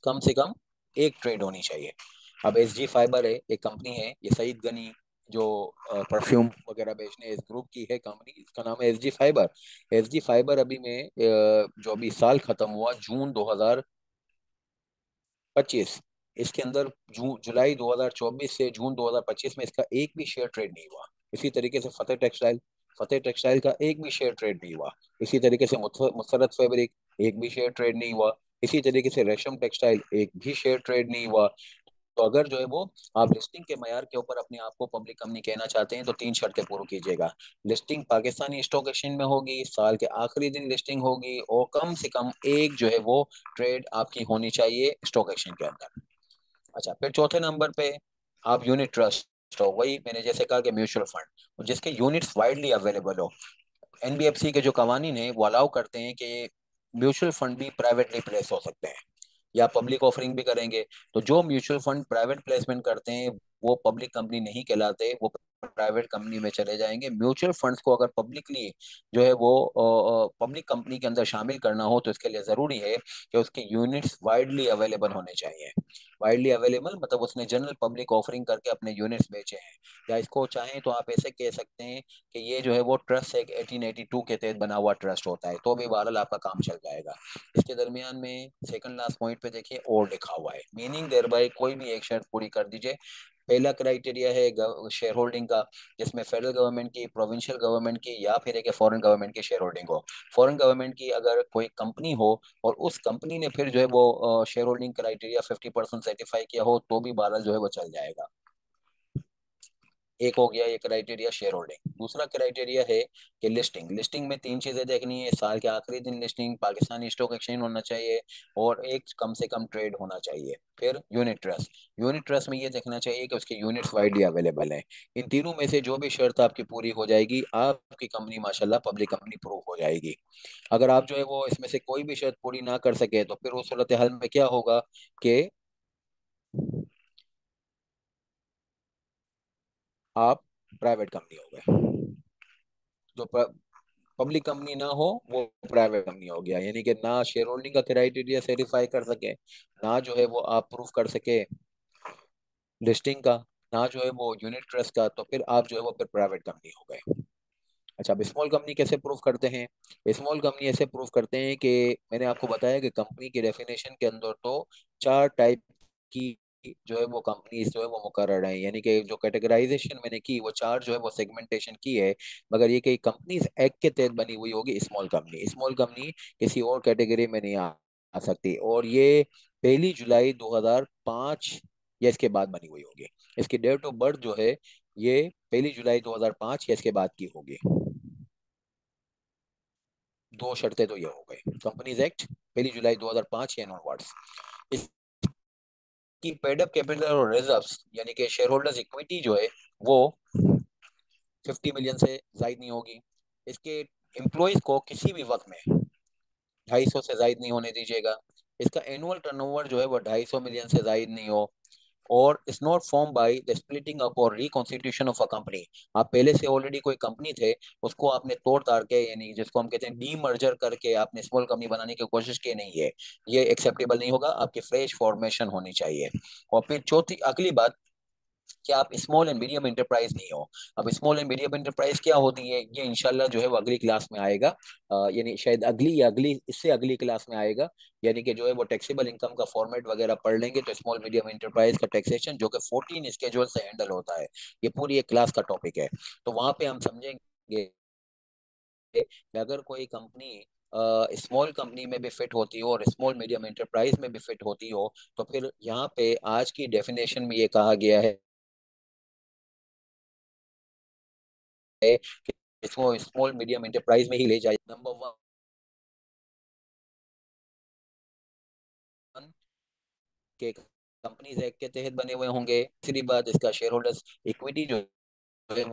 कम से कम एक ट्रेड होनी चाहिए। अब SG फाइबर है, एक कंपनी है, ये सईद गनी जो परफ्यूम वगैरह बेचने इस ग्रुप की है कंपनी, इसका नाम है SG फाइबर। SG फाइबर अभी में जो अभी साल खत्म हुआ जून 2025, इसके अंदर जुलाई 2024 से जून 2025 में इसका एक भी शेयर ट्रेड नहीं हुआ। इसी तरीके से फतेह टेक्सटाइल का एक भी शेयर ट्रेड नहीं हुआ। इसी तरीके से मुसरत फैब्रिक, एक भी शेयर ट्रेड नहीं हुआ। इसी तरीके से रेशम टेक्सटाइल, एक भी शेयर ट्रेड नहीं हुआ। तो अगर जो है वो आप लिस्टिंग के मयार के ऊपर अपने आप को पब्लिक कंपनी कहना चाहते हैं तो तीन शर्तें पूरी कीजिएगा। लिस्टिंग पाकिस्तानी स्टॉक एक्सचेंज में होगी, साल के आखिरी दिन लिस्टिंग होगी, और कम से कम एक जो है वो ट्रेड आपकी होनी चाहिए स्टॉक एक्सचेंज के अंदर। अच्छा, फिर चौथे नंबर पे आप यूनिट ट्रस्ट हो, वही मैंने जैसे कहा कि म्यूचुअल फंड जिसके यूनिट्स वाइडली अवेलेबल हो। एनबीएफसी के जो कवानीन है वो अलाउ करते हैं कि म्यूचुअल फंड भी प्राइवेटली प्लेस हो सकते हैं या पब्लिक ऑफरिंग भी करेंगे। तो जो म्यूचुअल फंड प्राइवेट प्लेसमेंट करते हैं वो पब्लिक कंपनी नहीं कहलाते, वो प्राइवेट कंपनी में चले जाएंगे। म्यूचुअल फंड्स को अगर पब्लिकली जो है वो पब्लिक कंपनी के अंदर शामिल करना हो तो इसके लिए जरूरी है कि उसके यूनिट्स वाइडली अवेलेबल होने चाहिए। वाइडली अवेलेबल मतलब उसने जनरल पब्लिक ऑफरिंग करके अपने यूनिट्स बेचे हैं। या इसको चाहें तो आप ऐसे कह सकते हैं कि ये जो है वो ट्रस्ट एक 1882 के तहत बना हुआ ट्रस्ट होता है, तो भी बहरहाल आपका काम चल जाएगा। इसके दरमियान में सेकंड लास्ट पॉइंट पे देखिए और लिखा हुआ है, मीनिंग देयर बाय कोई भी एक शर्त पूरी कर दीजिए। पहला क्राइटेरिया है शेयर होल्डिंग का, जिसमें फेडरल गवर्नमेंट की, प्रोविंशियल गवर्नमेंट की या फिर एक फॉरेन गवर्नमेंट की शेयर होल्डिंग हो। फॉरेन गवर्नमेंट की अगर कोई कंपनी हो और उस कंपनी ने फिर जो है वो शेयर होल्डिंग क्राइटेरिया 50% सर्टिफाई किया हो तो भी बहरहाल जो है वो चल जाएगा। एक हो गया ये क्राइटेरिया शेयर होल्डिंग। दूसरा क्राइटेरिया है कि लिस्टिंग। लिस्टिंग में तीन चीजें देखनी है, साल के आखिरी दिन लिस्टिंग, पाकिस्तानी स्टॉक एक्सचेंज होना चाहिए, और एक कम से कम ट्रेड होना चाहिए। फिर यूनिट ट्रस्ट। यूनिट ट्रस्ट में ये देखना चाहिए कि उसके यूनिट्स वाइडली अवेलेबल हैं। इन तीनों में से जो भी शर्त आपकी पूरी हो जाएगी आपकी कंपनी माशाल्लाह पब्लिक कंपनी प्रूव हो जाएगी। अगर आप जो है वो इसमें से कोई भी शर्त पूरी ना कर सके तो फिर उस सूरत हाल में क्या होगा कि आप प्राइवेट कंपनी हो गए। जो पब्लिक कंपनी ना हो वो प्राइवेट कंपनी हो गया, यानी कि ना शेयर होल्डिंग का क्राइटेरिया सेटिस्फाई कर सके, ना जो है वो आप प्रूफ कर सके लिस्टिंग का, ना जो है वो यूनिट ट्रस्ट का, तो फिर आप जो है वो फिर प्राइवेट कंपनी हो गए। अच्छा, अब स्मॉल कंपनी कैसे प्रूफ करते हैं? स्मॉल कंपनी ऐसे प्रूफ करते हैं कि मैंने आपको बताया कि कंपनी की डेफिनेशन के अंदर तो चार टाइप की जो है वो कंपनी जो है वो मुकर्रर है, यानी कि जो कैटेगराइजेशन मैंने की वो चार जो है वो सेगमेंटेशन की है। मगर ये कई कंपनीज एक्ट के तहत बनी हुई होगी स्मॉल कंपनी। स्मॉल कंपनी किसी और कैटेगरी में नहीं आ सकती, और ये 1 जुलाई 2005 या इसके बाद बनी हुई होगी। इसकी डेट ऑफ बर्थ जो है ये 1 जुलाई 2005 या इसके बाद की होगी। दो शर्तें तो ये हो गई, कंपनीज एक्ट 1 जुलाई 2005 या नॉनवर्ड्स। इसकी पेड अप कैपिटल और रिजर्व्स यानी कि शेयर होल्डर्स इक्विटी जो है वो 50 मिलियन से जायद नहीं होगी। इसके एम्प्लॉयज को किसी भी वक्त में 250 से जायद नहीं होने दीजिएगा। इसका एनुअल टर्नओवर जो है वो 250 मिलियन से जायद नहीं हो। और it's not form by the splitting up और रिकॉन्स्टिट्यूशन ऑफ अ कंपनी। आप पहले से ऑलरेडी कोई कंपनी थे, उसको आपने तोड़ ताड़ के, यानी जिसको हम कहते हैं डीमर्जर करके आपने स्मॉल कंपनी बनाने की कोशिश की नहीं है, ये एक्सेप्टेबल नहीं होगा। आपकी फ्रेश फॉर्मेशन होनी चाहिए। और फिर चौथी अगली बात कि आप स्मॉल एंड मीडियम इंटरप्राइज नहीं हो। अब स्मॉल एंड मीडियम इंटरप्राइज क्या होती है ये इंशाल्लाह जो है वो अगली क्लास में आएगा। यानी शायद अगली या अगली इससे अगली क्लास में आएगा। यानी कि जो है वो टैक्सेबल इनकम का फॉर्मेट वगैरह पढ़ लेंगे तो स्मॉल मीडियम इंटरप्राइज का टैक्सेशन जो कि 14 स्केड्यूल से हैंडल होता है, ये पूरी एक क्लास का टॉपिक है। तो वहां पे हम समझेंगे कि अगर कोई कंपनी स्मॉल कंपनी में भी फिट होती हो और स्मॉल मीडियम इंटरप्राइज में भी फिट होती हो, तो फिर यहाँ पे आज की डेफिनेशन में ये कहा गया है कि इसको स्मॉल मीडियम एंटरप्राइज में ही ले जाए। नंबर वन के कंपनीज एक्ट के तहत बने हुए होंगे। तीसरी बात, इसका शेयर होल्डर्स इक्विटी जो है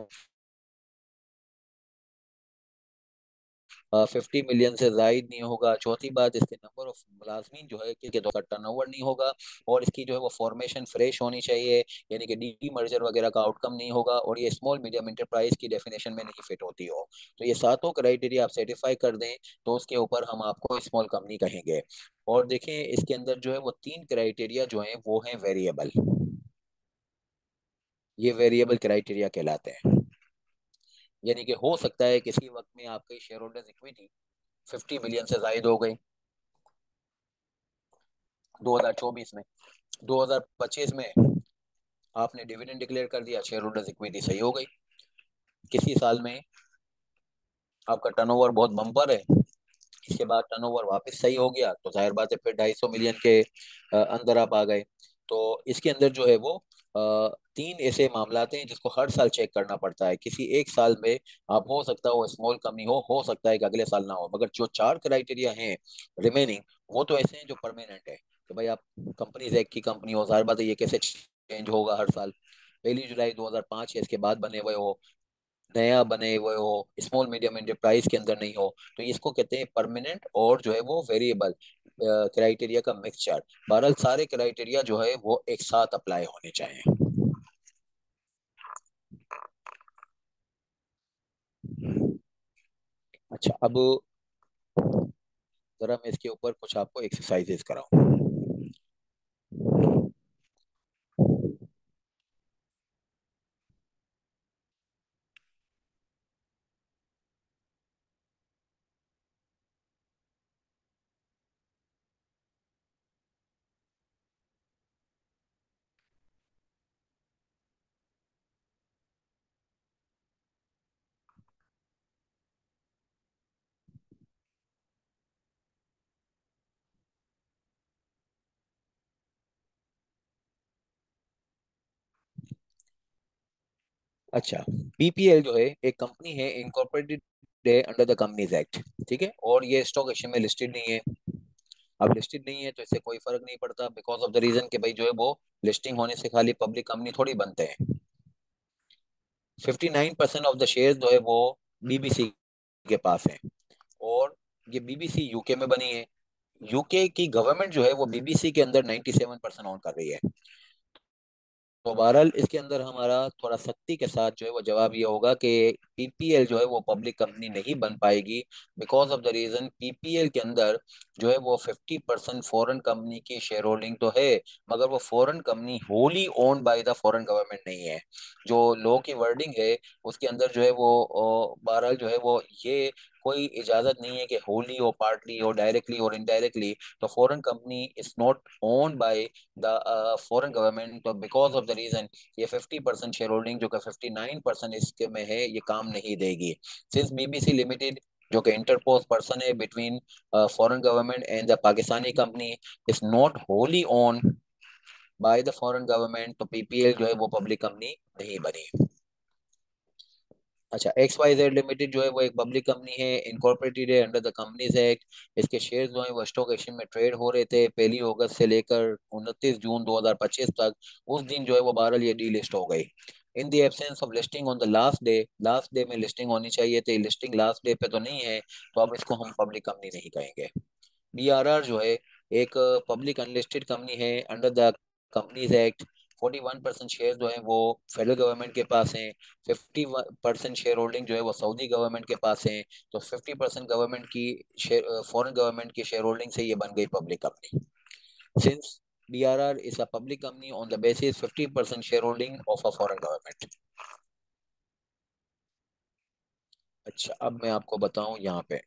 50 मिलियन से जायद नहीं होगा। चौथी बात, इसके नंबर ऑफ मुलाजमीन जो है कि दो का टर्नओवर नहीं होगा। और इसकी जो है वो फॉर्मेशन फ्रेश होनी चाहिए, यानी कि डी मर्जर वगैरह का आउटकम नहीं होगा, और ये स्मॉल मीडियम इंटरप्राइज की डेफिनेशन में नहीं फिट होती हो। तो ये सातों क्राइटेरिया आप सर्टिफाई कर दें तो उसके ऊपर हम आपको स्मॉल कंपनी कहेंगे। और देखें इसके अंदर जो है वो तीन क्राइटेरिया जो है वो है वेरिएबल। ये वेरिएबल क्राइटेरिया कहलाते हैं। यानी कि हो सकता है किसी वक्त में आपके शेयर होल्डर्स इक्विटी 50 मिलियन से जायद हो गई 2024 में। 2025 में आपने डिविडेंड डिक्लेयर कर दिया, शेयर होल्डर्स इक्विटी सही हो गई। किसी साल में आपका टर्नओवर बहुत बम्पर है, इसके बाद टर्नओवर वापस सही हो गया, तो जाहिर बात है फिर 250 मिलियन के अंदर आप आ गए। तो इसके अंदर जो है वो तीन ऐसे मामलाते हैं जिसको हर साल चेक करना पड़ता है। किसी एक साल में आप हो सकता है वो स्मॉल कमी हो सकता है कि अगले साल ना हो, मगर जो चार क्राइटेरिया हैं रिमेनिंग, वो तो ऐसे हैं जो परमानेंट है। तो भाई आप कंपनीज एक्ट की कंपनी हो, जाहिर बात है ये कैसे चेंज होगा हर साल। 1 जुलाई 2005 है, इसके बाद बने हुए हो, नया बने हुए हो, स्मॉल मीडियम एंटरप्राइज के अंदर नहीं हो, तो इसको कहते हैं परमानेंट और जो है वो वेरिएबल क्राइटेरिया का मिक्सचर। बहरहाल सारे क्राइटेरिया जो है वो एक साथ अप्लाई होने चाहिए। अच्छा, अब जरा मैं इसके ऊपर कुछ आपको एक्सरसाइजेस कराऊं। अच्छा, पीपीएल जो है एक कंपनी है, इनकॉर्पोरेटेड है अंडर द कंपनीज एक्ट, ठीक है, और ये स्टॉक एक्सचेंज में लिस्टेड नहीं है। अब लिस्टेड नहीं है तो इससे कोई फर्क नहीं पड़ता, बिकॉज ऑफ द रीजन कि भाई जो है वो लिस्टिंग होने से खाली पब्लिक कंपनी थोड़ी बनते हैं। 59% ऑफ द शेयर जो है वो बीबीसी के पास है, और ये बीबीसी यूके में बनी है। यूके की गवर्नमेंट जो है वो बीबीसी के अंदर 97% ओन कर रही है। तो बहरहाल इसके अंदर हमारा थोड़ा सख्ती के साथ जो है वो जवाब ये होगा कि पीपीएल जो है वो पब्लिक कंपनी नहीं बन पाएगी, because of the reason PPL के अंदर जो है वो 50% फॉरेन कंपनी की शेयर होल्डिंग तो है, मगर वो foreign company wholly owned by the foreign government नहीं है। जो लॉ की वर्डिंग है उसके अंदर जो है वो बहरहाल जो है वो ये कोई इजाजत नहीं है कि होली और पार्टली और डायरेक्टली और इनडायरेक्टली, तो foreign company is not owned by the foreign government. तो बिकॉज ऑफ द रीजन ये 50% शेयर होल्डिंग जो कि 59% इसके में है, ये काम नहीं देगी। सिंस बीबीसी लिमिटेड जो कि इंटरपोज पर्सन है between foreign government and the Pakistani company, is not Holi own by the foreign government, तो पीपीएल जो है वो पब्लिक कंपनी नहीं बनी। अच्छा, एक्स वाई जेड लिमिटेड जो है वो एक पब्लिक कंपनी है, इनकॉर्पोरेटेड है अंडर द कंपनीज एक्ट। इसके शेयर्स जो है वो स्टॉक एक्सचेंज में ट्रेड हो रहे थे 1 अगस्त से लेकर 29 जून 2025 तक। उस दिन जो है वो बहरहाल ये डी लिस्ट हो गई। In the absence of listing on the last day में लिस्टिंग होनी चाहिए थी, लिस्टिंग लास्ट डे पे तो नहीं है, तो अब इसको हम पब्लिक कंपनी नहीं कहेंगे। बीआरआर जो है एक पब्लिक अनलिस्टेड कंपनी है under the companies act. 41% share जो है वो फेडरल गवर्नमेंट के पास हैं। 50% शेयर होल्डिंग जो है वो सऊदी गवर्नमेंट के पास है। तो 50% गवर्नमेंट की शेयर, फॉरेन गवर्नमेंट की शेयर होल्डिंग से ये बन गई public company. Since BRR is a public company on the basis 50% shareholding of a foreign government. अच्छा, अब मैं आपको बताऊं यहाँ पे,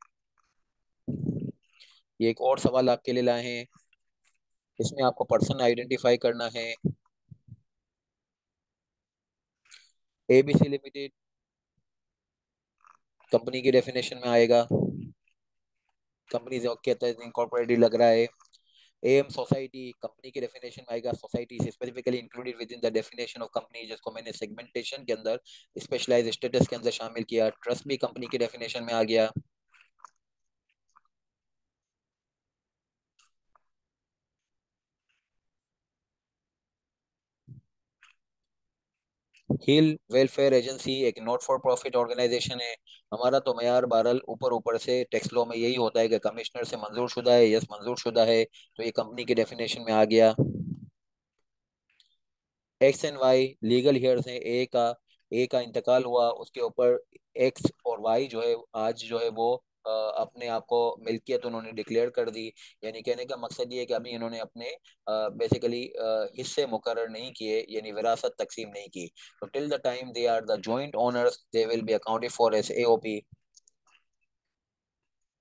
ये एक और सवाल आपके लिए लाए हैं। इसमें आपको पर्सन आइडेंटिफाई करना है। एबीसी लिमिटेड कंपनी की डेफिनेशन में आएगा, कंपनी जो कहता है इनकॉर्पोरेटेड लग रहा है। एएम सोसाइटी कंपनी के डेफिनेशन में आएगा, society specifically included with in the definition of company, जिसको मैंने सेगमेंटेशन के अंदर स्पेशलाइज स्टेटस के अंदर शामिल किया। ट्रस्ट भी कंपनी के डेफिनेशन में आ गया। हिल वेलफेयर एजेंसी एक नॉट फॉर प्रॉफिट ऑर्गेनाइजेशन है। हमारा तो मयार बहरहाल ऊपर ऊपर से टैक्स लॉ में यही होता है कि कमिश्नर से मंजूर शुदा है, यस मंजूर शुदा है, तो ये कंपनी के डेफिनेशन में आ गया। X and Y legal heirs हैं। ए का इंतकाल हुआ, उसके ऊपर एक्स और वाई जो है आज जो है वो अपने आप को मिल्कियत उन्होंने डिक्लेयर कर दी। यानी कहने का मकसद ये है कि अभी इन्होंने अपने बेसिकली हिस्से मुकर्रर नहीं किए, यानी विरासत तकसीम नहीं की। तो till the time they are the joint owners they will be accounted for as AOP.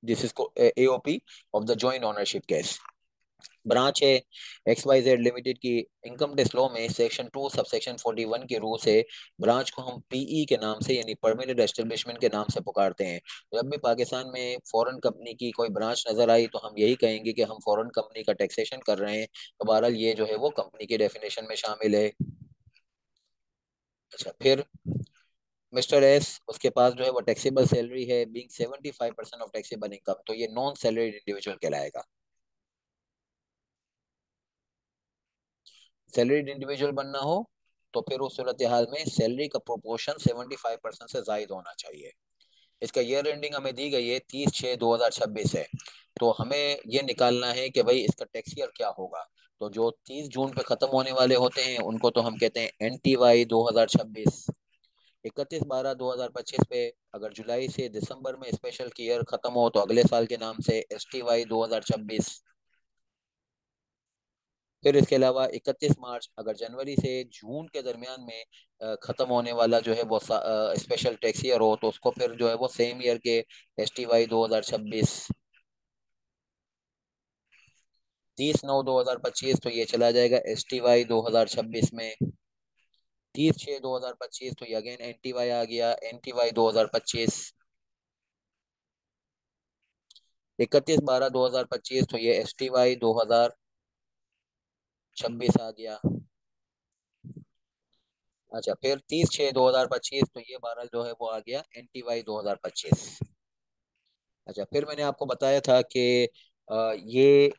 This is AOP of the joint ownership case. Branch है एक्स वाई जेड लिमिटेड की, इनकम टैक्स लॉ में सेक्शन 2 सबसेक्शन 41 के रूल से ब्रांच को हम पीई के नाम से यानी परमानेंट एस्टेब्लिशमेंट के नाम से पुकारते हैं। जब भी पाकिस्तान में फॉरेन कंपनी की कोई ब्रांच नजर आई तो हम यही कहेंगे कि हम फॉरेन कंपनी का टैक्सेशन कर रहे हैं। तो बहरहाल ये जो है वो कंपनी की डेफिनेशन में शामिल है। अच्छा, फिर मिस्टर एस, उसके पास जो है वो टैक्सेबल सैलरी है बीइंग 75% ऑफ टैक्सेबल इनकम, तो ये नॉन सैलरीड इंडिविजुअल कहलाएगा। सैलरीड इंडिविजुअल बनना हो तो फिर उस सूरत हाल में सैलरी का प्रोपोर्शन 75% से जायद होना चाहिए। इसका ईयर एंडिंग हमें दी गई है 30/6/2026 है। तो हमें ये निकालना है कि भाई इसका टैक्स ईयर क्या होगा। तो जो 30 जून पे खत्म होने वाले होते हैं उनको तो हम कहते हैं NTY 2026। 31/12/2025 पे अगर जुलाई से दिसंबर में स्पेशल की ईयर खत्म हो तो अगले साल के नाम से STY 2026। फिर इसके अलावा 31 मार्च अगर जनवरी से जून के दरमियान में खत्म होने वाला जो है वो स्पेशल टैक्स ईयर हो तो उसको फिर जो है वो सेम ईयर के STY 2026। 30/9/2025 तो ये चला जाएगा STY 2026 में। 30/6/2025 तो ये अगेन NTY आ गया NTY 2025। 31/12/2025 तो ये STY 2026 आ गया। अच्छा, फिर 30/6/2025 तो ये बारह जो है वो आ गया NTY 2025। अच्छा, फिर मैंने आपको बताया था कि ये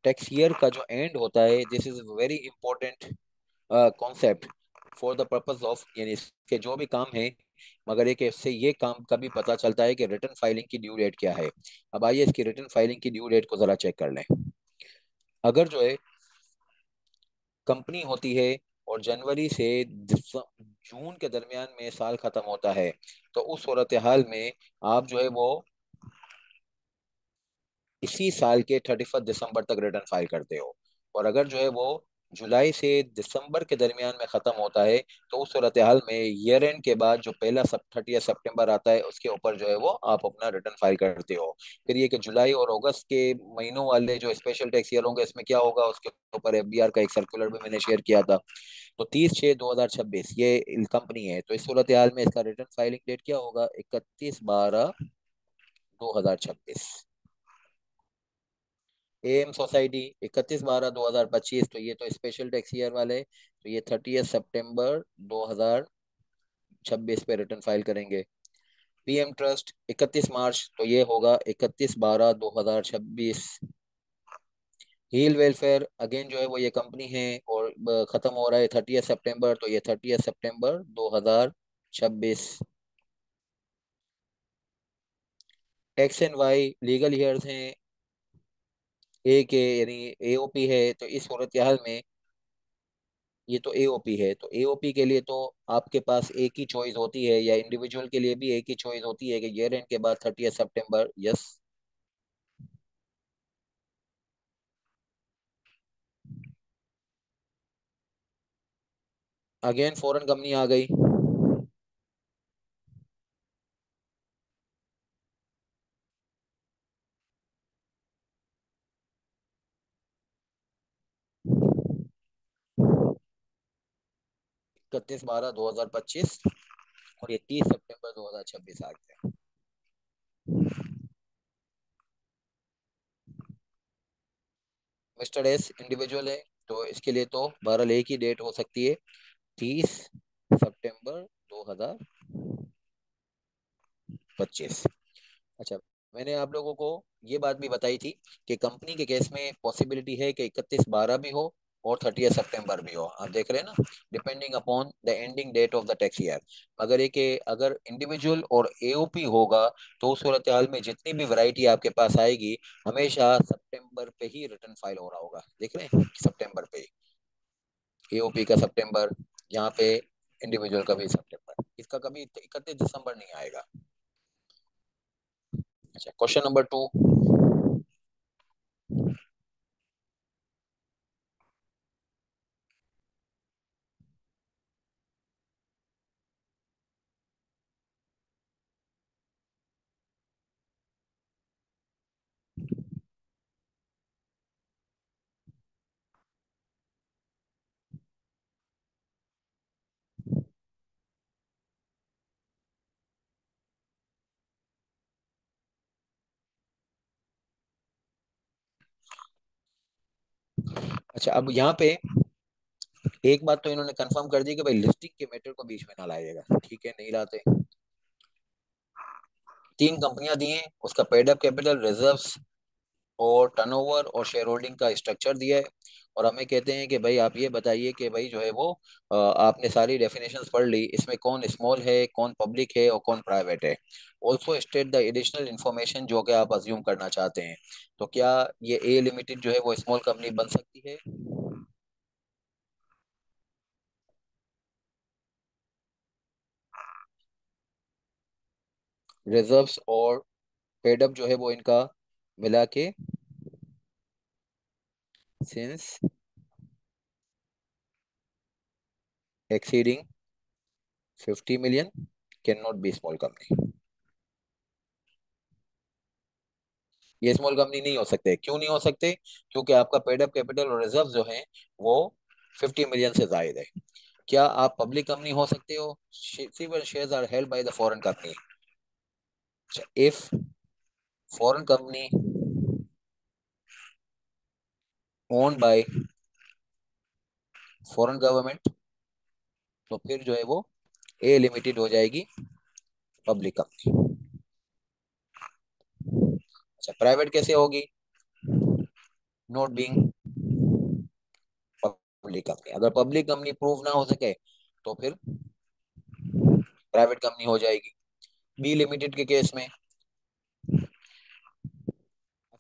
टैक्स ईयर का जो एंड होता है this is very important concept for the purpose of, यानी इसके जो भी काम है मगर एक इससे ये काम कभी पता चलता है कि रिटर्न फाइलिंग की ड्यू डेट क्या है। अब आइए इसकी रिटर्न फाइलिंग की ड्यू डेट को जरा चेक कर लें। अगर जो है कंपनी होती है और जनवरी से जून के दरमियान में साल खत्म होता है तो उस सूरत हाल में आप जो है वो इसी साल के 31 दिसंबर तक रिटर्न फाइल करते हो। और अगर जो है वो जुलाई से दिसंबर के दरमियान में खत्म होता है तो उस सूरत हाल में ईयर एंड के बाद जो पहला 30 सितंबर आता है उसके ऊपर जो है वो आप अपना रिटर्न फाइल करते हो। फिर ये कि जुलाई और अगस्त के महीनों वाले जो स्पेशल टैक्स ईयर होंगे इसमें क्या होगा उसके ऊपर FBR का एक सर्कुलर भी मैंने शेयर किया था। तो 30/6/2026 ये कंपनी है तो इस सूरत हाल में इसका रिटर्न फाइलिंग डेट क्या होगा? 31/12/2026। AM सोसाइटी 31/12/2025 तो ये तो स्पेशल टैक्स ईयर वाले, तो ये 30 सितंबर 2026 पे रिटर्न फाइल करेंगे। PM ट्रस्ट 31 मार्च तो ये होगा 31/12/2026। हील वेलफेयर अगेन जो है वो ये कंपनी है और खत्म हो रहा है 30 सितंबर तो ये 30 सितंबर 2026। X and Y legal years हैं। ए के यानी AOP है तो इस सूरत हाल में ये तो AOP है तो AOP के लिए तो आपके पास एक ही चॉइस होती है या इंडिविजुअल के लिए भी एक ही चॉइस होती है कि ईयर एंड के बाद 30 सितंबर। यस। अगेन फॉरेन कंपनी आ गई। 31/12/2025 और ये 30 सितंबर 2026 आ गया। मिस्टर एस इंडिविजुअल है तो इसके लिए तो बहरहाल एक ही डेट हो सकती है 30 सितंबर 2025। अच्छा, मैंने आप लोगों को ये बात भी बताई थी कि कंपनी के केस में पॉसिबिलिटी है कि 31/12 भी हो और 30 सितंबर भी हो। आप देख रहे हैं ना, depending upon the ending date of the tax year. अगर एक अगर इंडिविजुअल और AOP होगा तो उस सूरत हाल में जितनी भी वैरायटी आपके पास आएगी हमेशा सितंबर पे ही रिटर्न फाइल हो रहा होगा। देख रहे हैं सितंबर पे AOP का सितंबर, यहाँ पे इंडिविजुअल का भी सितंबर, इसका कभी 31 दिसंबर नहीं आएगा। अच्छा, क्वेश्चन नंबर 2। अच्छा, अब यहाँ पे एक बात तो इन्होंने कंफर्म कर दी कि भाई लिस्टिंग के मैटर को बीच में ना लाएगा, ठीक है, नहीं लाते। तीन कंपनियां दी हैं, उसका पेड अप कैपिटल, रिजर्व्स और टर्नओवर और शेयर होल्डिंग का स्ट्रक्चर दिया है। और हमें कहते हैं कि भाई आप ये बताइए कि भाई जो है वो आपने सारी डेफिनेशंस पढ़ ली, इसमें कौन स्मॉल है, कौन पब्लिक है और कौन प्राइवेट है। Also state the additional information जो कि आप अज्यूम करना चाहते हैं। तो क्या ये ए लिमिटेड जो है वो स्मॉल कंपनी बन सकती है? रिजर्व्स और पेडअप जो है वो इनका मिला के since exceeding 50 million can not be small company. ये स्मॉल कंपनी नहीं हो सकते। क्यों नहीं हो सकते? क्योंकि आपका पेड अप कैपिटल और रिजर्व जो है वो 50 million से जायद है। क्या आप पब्लिक कंपनी हो सकते हो? Silver shares are held by the foreign company. If foreign company owned by foreign government, तो फिर जो है वो ए लिमिटेड हो जाएगी पब्लिक कंपनी। अच्छा, प्राइवेट कैसे होगी? Not being public company. अगर पब्लिक कंपनी प्रूव ना हो सके तो फिर प्राइवेट कंपनी हो जाएगी। बी लिमिटेड के केस में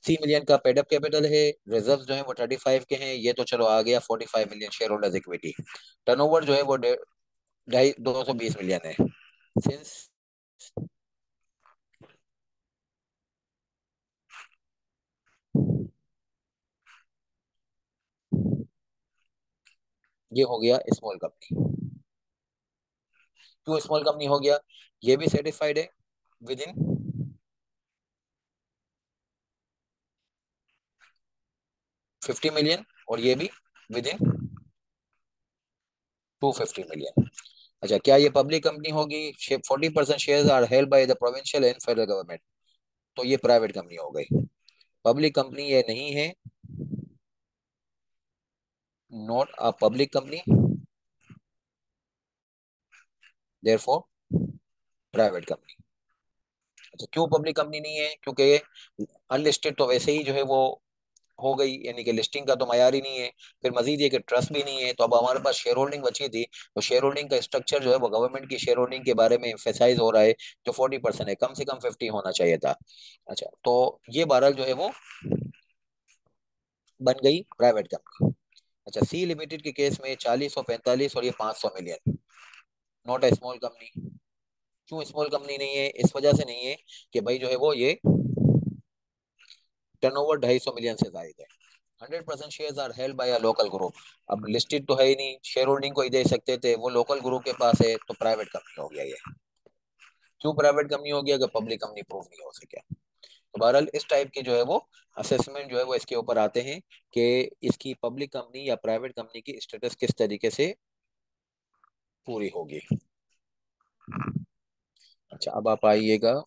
80 million का पेडअप कैपिटल है, रिजर्व जो है वो 35 के हैं, ये तो चलो आ गया। 45 million share holders equity. Turnover जो है वो ढाई 220 million है। सिंस ये हो गया स्मॉल कंपनी। क्यों स्मॉल कंपनी हो गया? ये भी सेटिस्फाइड है विद इन 50 million, और ये भी विद इन 250 million। अच्छा, क्या ये पब्लिक कंपनी होगी? 40% share are held by the provincial and federal government, तो ये प्राइवेट कंपनी हो गई। पब्लिक कंपनी ये नहीं है, not a public company, therefore private company. अच्छा, क्यों पब्लिक कंपनी नहीं है? क्योंकि अनलिस्टेड तो वैसे ही जो है वो हो गई, यानी कि लिस्टिंग का तो मयार ही नहीं है। फिर मजीद ये कि ट्रस्ट भी नहीं है। तो अब हमारे पास शेयर होल्डिंग बची थी, तो शेयर होल्डिंग का स्ट्रक्चर जो है वो गवर्नमेंट की शेयर होल्डिंग के बारे में एम्फेसाइज हो रहा है, जो 40% है, कम से कम 50 होना चाहिए था। अच्छा, तो ये बहरहाल जो है वो बन गई प्राइवेट कंपनी। अच्छा, सी लिमिटेड के केस में 40 और 45 और ये 500 million, not a small company. क्यों स्मॉल कंपनी नहीं है? इस वजह से नहीं है कि भाई जो है वो ये टर्नओवर 250 million से ज्यादा है। 100% shares are held by a local group. अब लिस्टेड तो है ही नहीं, शेयर होल्डिंग को ही दे सकते थे, वो लोकल ग्रुप के पास है, तो प्राइवेट कंपनी हो गया ये। क्यों प्राइवेट कंपनी हो गया? अगर पब्लिक कंपनी प्रूव नहीं हो सके। तो बहरहाल इस टाइप के जो है वो असेसमेंट जो है वो इसके ऊपर आते हैं कि इसकी पब्लिक कंपनी या प्राइवेट कंपनी की स्टेटस किस तरीके से पूरी होगी। अच्छा, अब आप आइएगा।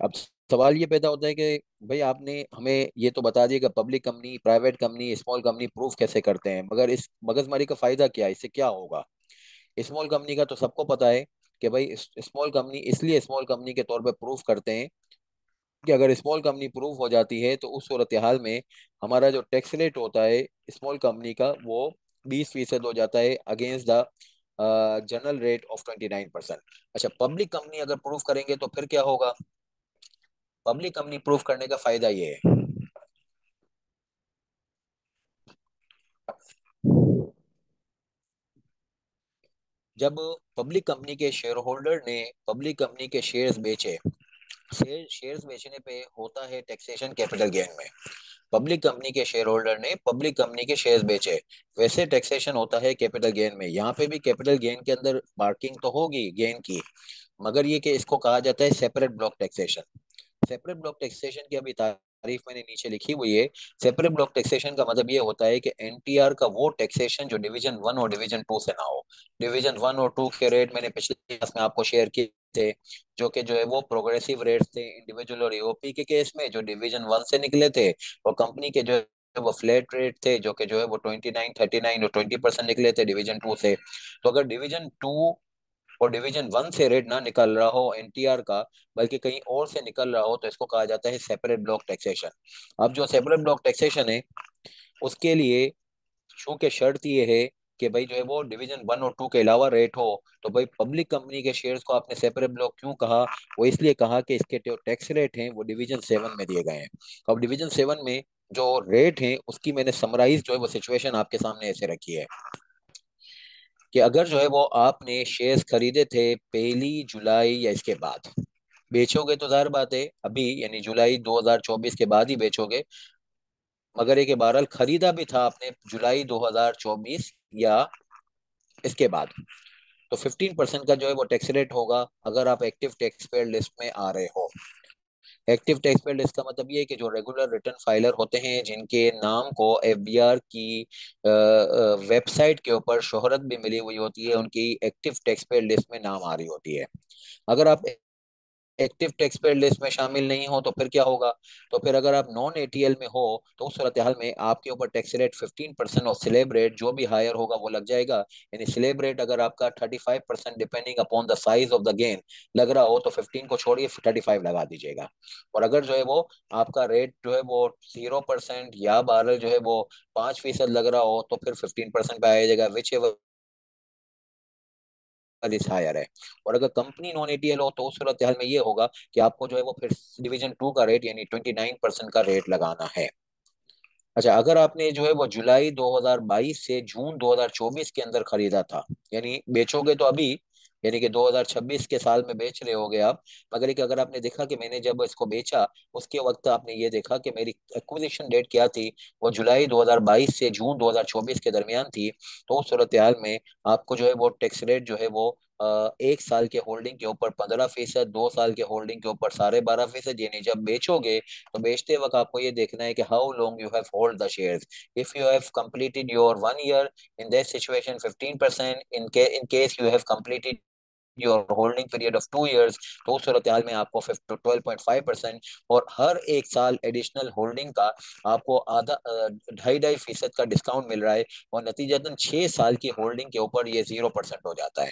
अब सवाल ये पैदा होता है कि भाई आपने हमें ये तो बता दिया कि public company, private company, small company proof कैसे करते हैं, मगर इस मगजमारी का फायदा क्या है? इससे क्या होगा? स्मॉल कंपनी का तो सबको पता है कि भाई स्मॉल कंपनी इसलिए स्मॉल कंपनी के तौर पे प्रूफ करते हैं कि अगर स्मॉल कंपनी प्रूफ हो जाती है तो उस सूरत हाल में हमारा जो टैक्स रेट होता है स्मॉल कंपनी का, वो 20% हो जाता है against the general rate of 29%। अच्छा, पब्लिक कंपनी अगर प्रूफ करेंगे तो फिर क्या होगा? पब्लिक कंपनी प्रूफ करने का फायदा ये है, जब पब्लिक कंपनी के शेयर होल्डर ने पब्लिक कंपनी के शेयर्स बेचे, शेयर्स बेचने पे होता है टैक्सेशन कैपिटल गेन में। पब्लिक कंपनी के शेयर होल्डर ने पब्लिक कंपनी के शेयर्स बेचे, वैसे टैक्सेशन होता है कैपिटल गेन में। यहाँ पे भी कैपिटल गेन के अंदर मार्किंग तो होगी गेन की, मगर ये कि इसको कहा जाता है separate block taxation. Separate block taxation की अभी तारीफ मैंने नीचे लिखी हुई है। सेपरेट ब्लॉक टैक्सेशन का मतलब ये होता है कि एनटीआर का वो टैक्सेशन जो डिवीजन वन और डिवीजन टू से ना हो। डिवीजन वन और टू के रेट मैंने पिछले क्लास में आपको शेयर किए थे, जो कि जो है वो प्रोग्रेसिव रेट्स थे इंडिविजुअल और ईओपी के केस में। जो डिवीजन वन से निकले थे और कंपनी के जो है वो फ्लैट रेट थे, जो कि जो है वो 29, 39 और 20% निकले थे डिवीजन टू से। तो अगर डिवीजन टू और डिवीजन वन से रेट ना निकल रहा हो एनटीआर का, बल्कि कहीं और से निकल रहा हो, तो इसको कहा जाता है सेपरेट ब्लॉक टैक्सेशन। अब जो सेपरेट ब्लॉक टैक्सेशन है उसके लिए चूंकि शर्त ये है कि भाई जो है वो डिवीजन वन और टू के अलावा रेट हो। तो भाई पब्लिक कंपनी के शेयर्स को आपने सेपरेट ब्लॉक क्यों कहा? वो इसलिए कहा कि इसके जो टैक्स रेट हैं वो डिवीजन सेवन में दिए गए हैं। अब डिवीजन सेवन में जो रेट है उसकी मैंने समराइज जो है वो सिचुएशन आपके सामने ऐसे रखी है कि अगर जो है वो आपने शेयर्स खरीदे थे 1 जुलाई या इसके बाद, बेचोगे तो जाहिर बात है अभी यानी जुलाई 2024 के बाद ही बेचोगे। मगर एक बहरहाल खरीदा भी था आपने जुलाई 2024 या इसके बाद, तो 15% का जो है वो टैक्स रेट होगा अगर आप एक्टिव टैक्स पेयर लिस्ट में आ रहे हो। एक्टिव टैक्स पेयर लिस्ट का मतलब ये है कि जो रेगुलर रिटर्न फाइलर होते हैं जिनके नाम को एफबीआर की वेबसाइट के ऊपर शोहरत भी मिली हुई होती है, उनकी एक्टिव टैक्स पेयर लिस्ट में नाम आ रही होती है। अगर आप एक्टिव टैक्स पेयर लिस्ट में शामिल नहीं हो तो फिर क्या होगा? तो फिर अगर आप नॉन एटीएल में हो तो उस सूरत हाल में आपके ऊपर टैक्स रेट 15% और स्लैब रेट जो भी हायर होगा वो लग जाएगा। यानी स्लैब रेट अगर आपका 35% depending upon the size of the gain लग रहा हो तो 15 को छोड़िए 35 लगा दीजिएगा। और अगर जो है वो आपका रेट जो है वो 0% या बहरल जो है वो 5% लग रहा हो तो फिर 15% पे आ जाएगा, विच हायर है। और अगर कंपनी नॉन एटीएल हो तो उस सूरत हाल में ये होगा कि आपको जो है वो फिर डिवीजन टू का रेट यानी 29% का रेट लगाना है। अच्छा, अगर आपने जो है वो जुलाई 2022 से जून 2024 के अंदर खरीदा था, यानी बेचोगे तो अभी, यानी कि 2026 के साल में बेच रहे होगे आप। मगर एक अगर आपने देखा कि मैंने जब इसको बेचा उसके वक्त आपने ये देखा कि मेरी एक्विजिशन डेट क्या थी, वो जुलाई 2022 से जून 2024 के दरमियान थी, तो उस सूरत हाल में आपको जो है वो टैक्स रेट जो है वो 1 साल के होल्डिंग के ऊपर 15%, 2 साल के होल्डिंग के ऊपर 12.5%, यानी जब बेचोगे तो बेचते वक्त आपको ये देखना है कि how long you have hold the shares. If you have completed your 1 year, in that situation 15%, in case you have completed your holding period of 2 years, तो उस सूरत हाल में आपको 12.5% और हर 1 साल एडिशनल होल्डिंग का आपको आधा 2.5-2.5% का डिस्काउंट मिल रहा है। और नतीजतन 6 साल की होल्डिंग के ऊपर ये 0% हो जाता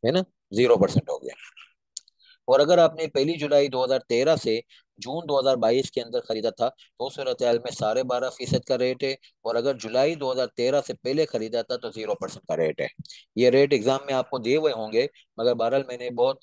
है ना? 0% हो गया। और अगर आपने 1 जुलाई 2013 से जून 2022 के अंदर खरीदा था तो उस सूरत हाल में 12.5% का रेट है। और अगर जुलाई 2013 से पहले खरीदा था तो 0% का रेट है। ये रेट एग्जाम में आपको दिए हुए होंगे, मगर बहरहाल मैंने बहुत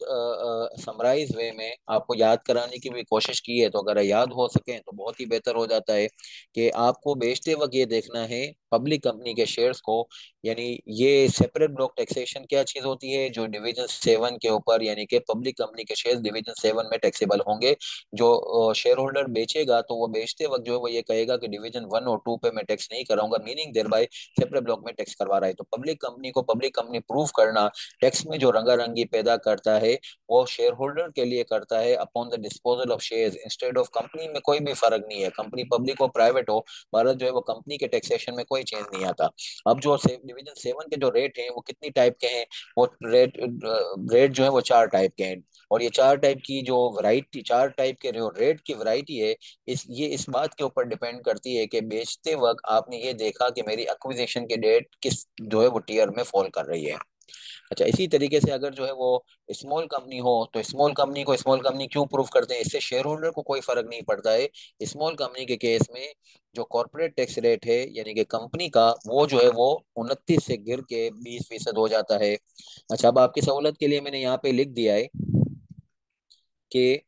समराइज वे में आपको याद कराने की भी कोशिश की है, तो अगर याद हो सके तो बहुत ही बेहतर हो जाता है कि आपको बेचते वक्त ये देखना है पब्लिक कंपनी के शेयर्स को। यानी ये सेपरेट ब्लॉक टैक्सेशन क्या चीज होती है? जो डिवीजन सेवन के ऊपर यानी कि पब्लिक कंपनी के शेयर डिवीजन सेवन में टैक्सेबल होंगे। जो शेयर होल्डर बेचेगा तो वो बेचते वक्त जो है वो ये कहेगा कि डिवीजन वन और टू पे मैं टैक्स नहीं कराऊंगा, meaning there by separate block में टैक्स करवा रहा है। तो पब्लिक कंपनी को पब्लिक कंपनी प्रूव करना टैक्स में जो रंगारंगी पैदा करता है वो शेयर होल्डर के लिए करता है upon the disposal of shares instead of company में। कोई भी फर्क नहीं है, कंपनी पब्लिक हो प्राइवेट हो, भारत जो है वो कंपनी के टैक्सेशन में कोई चेंज नहीं आता। अब जो डिवीजन सेवन के जो रेट हैं वो कितनी टाइप के हैं? वो रेट रेट जो है वो 4 टाइप के हैं। और ये 4 टाइप की जो वैरायटी, 4 टाइप के जो रेट की वैरायटी है, इस बात के ऊपर डिपेंड करती है कि बेचते वक्त आपने ये देखा कि मेरी एक्विजिशन की डेट किस जो है वो टीयर में फॉल कर रही है। अच्छा, इसी तरीके से अगर जो है वो स्मॉल कंपनी हो तो स्मॉल कंपनी को स्मॉल कंपनी क्यों प्रूव करते हैं? इससे शेयर होल्डर को कोई फर्क नहीं पड़ता है। स्मॉल कंपनी के केस में जो कॉर्पोरेट टैक्स रेट है यानी कि कंपनी का, वो जो है वो 29 से गिर के 20% हो जाता है। अच्छा, अब आपकी सहूलत के लिए मैंने यहाँ पे लिख दिया है कि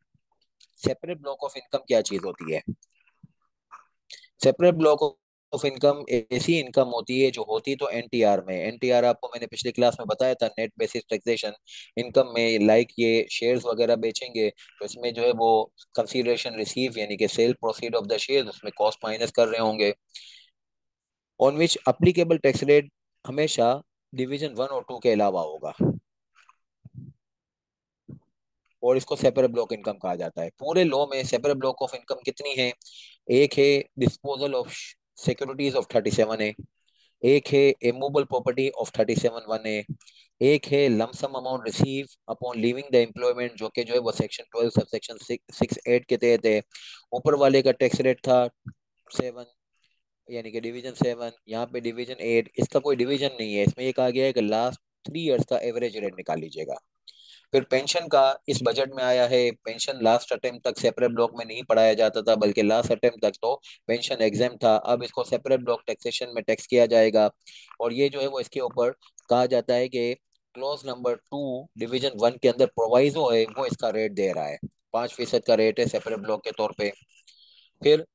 सेपरेट ब्लॉक ऑफ इनकम क्या चीज होती है। सेपरेट ब्लॉक ऑफ इनकम ऐसी इनकम होती है जो होती तो एनटीआर में। एनटीआर आपको मैंने पिछली क्लास में बताया था, नेट बेसिस टैक्सेशन इनकम में। लाइक ये शेयर्स वगैरह बेचेंगे तो इसमें जो है वो कंसीडरेशन रिसीव यानी कि cell proceed of the share, उसमें कॉस्ट माइनस कर रहे होंगे, on which applicable tax rate हमेशा डिवीजन वन और टू के अलावा होगा। और इसको सेपरेट ब्लॉक इनकम कहा जाता है। पूरे लॉ में सेपरेट ब्लॉक ऑफ इनकम कितनी है? एक है disposal of securities of 37A, एक है इमूवेबल प्रॉपर्टी ऑफ 37(1)(a, एक है lump sum amount receive upon leaving the employment, जो कि जो है वो सेक्शन 12 सब सेक्शन 6(8) के तहत है। ऊपर वाले का टैक्स रेट था 7, यानी कि डिवीजन 7, यहाँ पे डिवीजन 8। इसका कोई डिवीजन नहीं है, इसमें ये कहा गया है कि लास्ट 3 इयर्स का एवरेज रेट निकाल लीजिएगा। फिर पेंशन का इस बजट में आया है। पेंशन लास्ट अटेम्प्ट तक सेपरेट ब्लॉक में नहीं पढ़ाया जाता था, बल्कि लास्ट अटेम्प्ट तक तो पेंशन एग्जाम था। अब इसको सेपरेट ब्लॉक टैक्सेशन में टैक्स किया जाएगा। और ये जो है वो इसके ऊपर कहा जाता है कि क्लॉज नंबर 2 डिवीजन 1 के अंदर प्रोवाइजो है, वो इसका रेट दे रहा है। 5% का रेट है सेपरेट ब्लॉक के तौर पे। फिर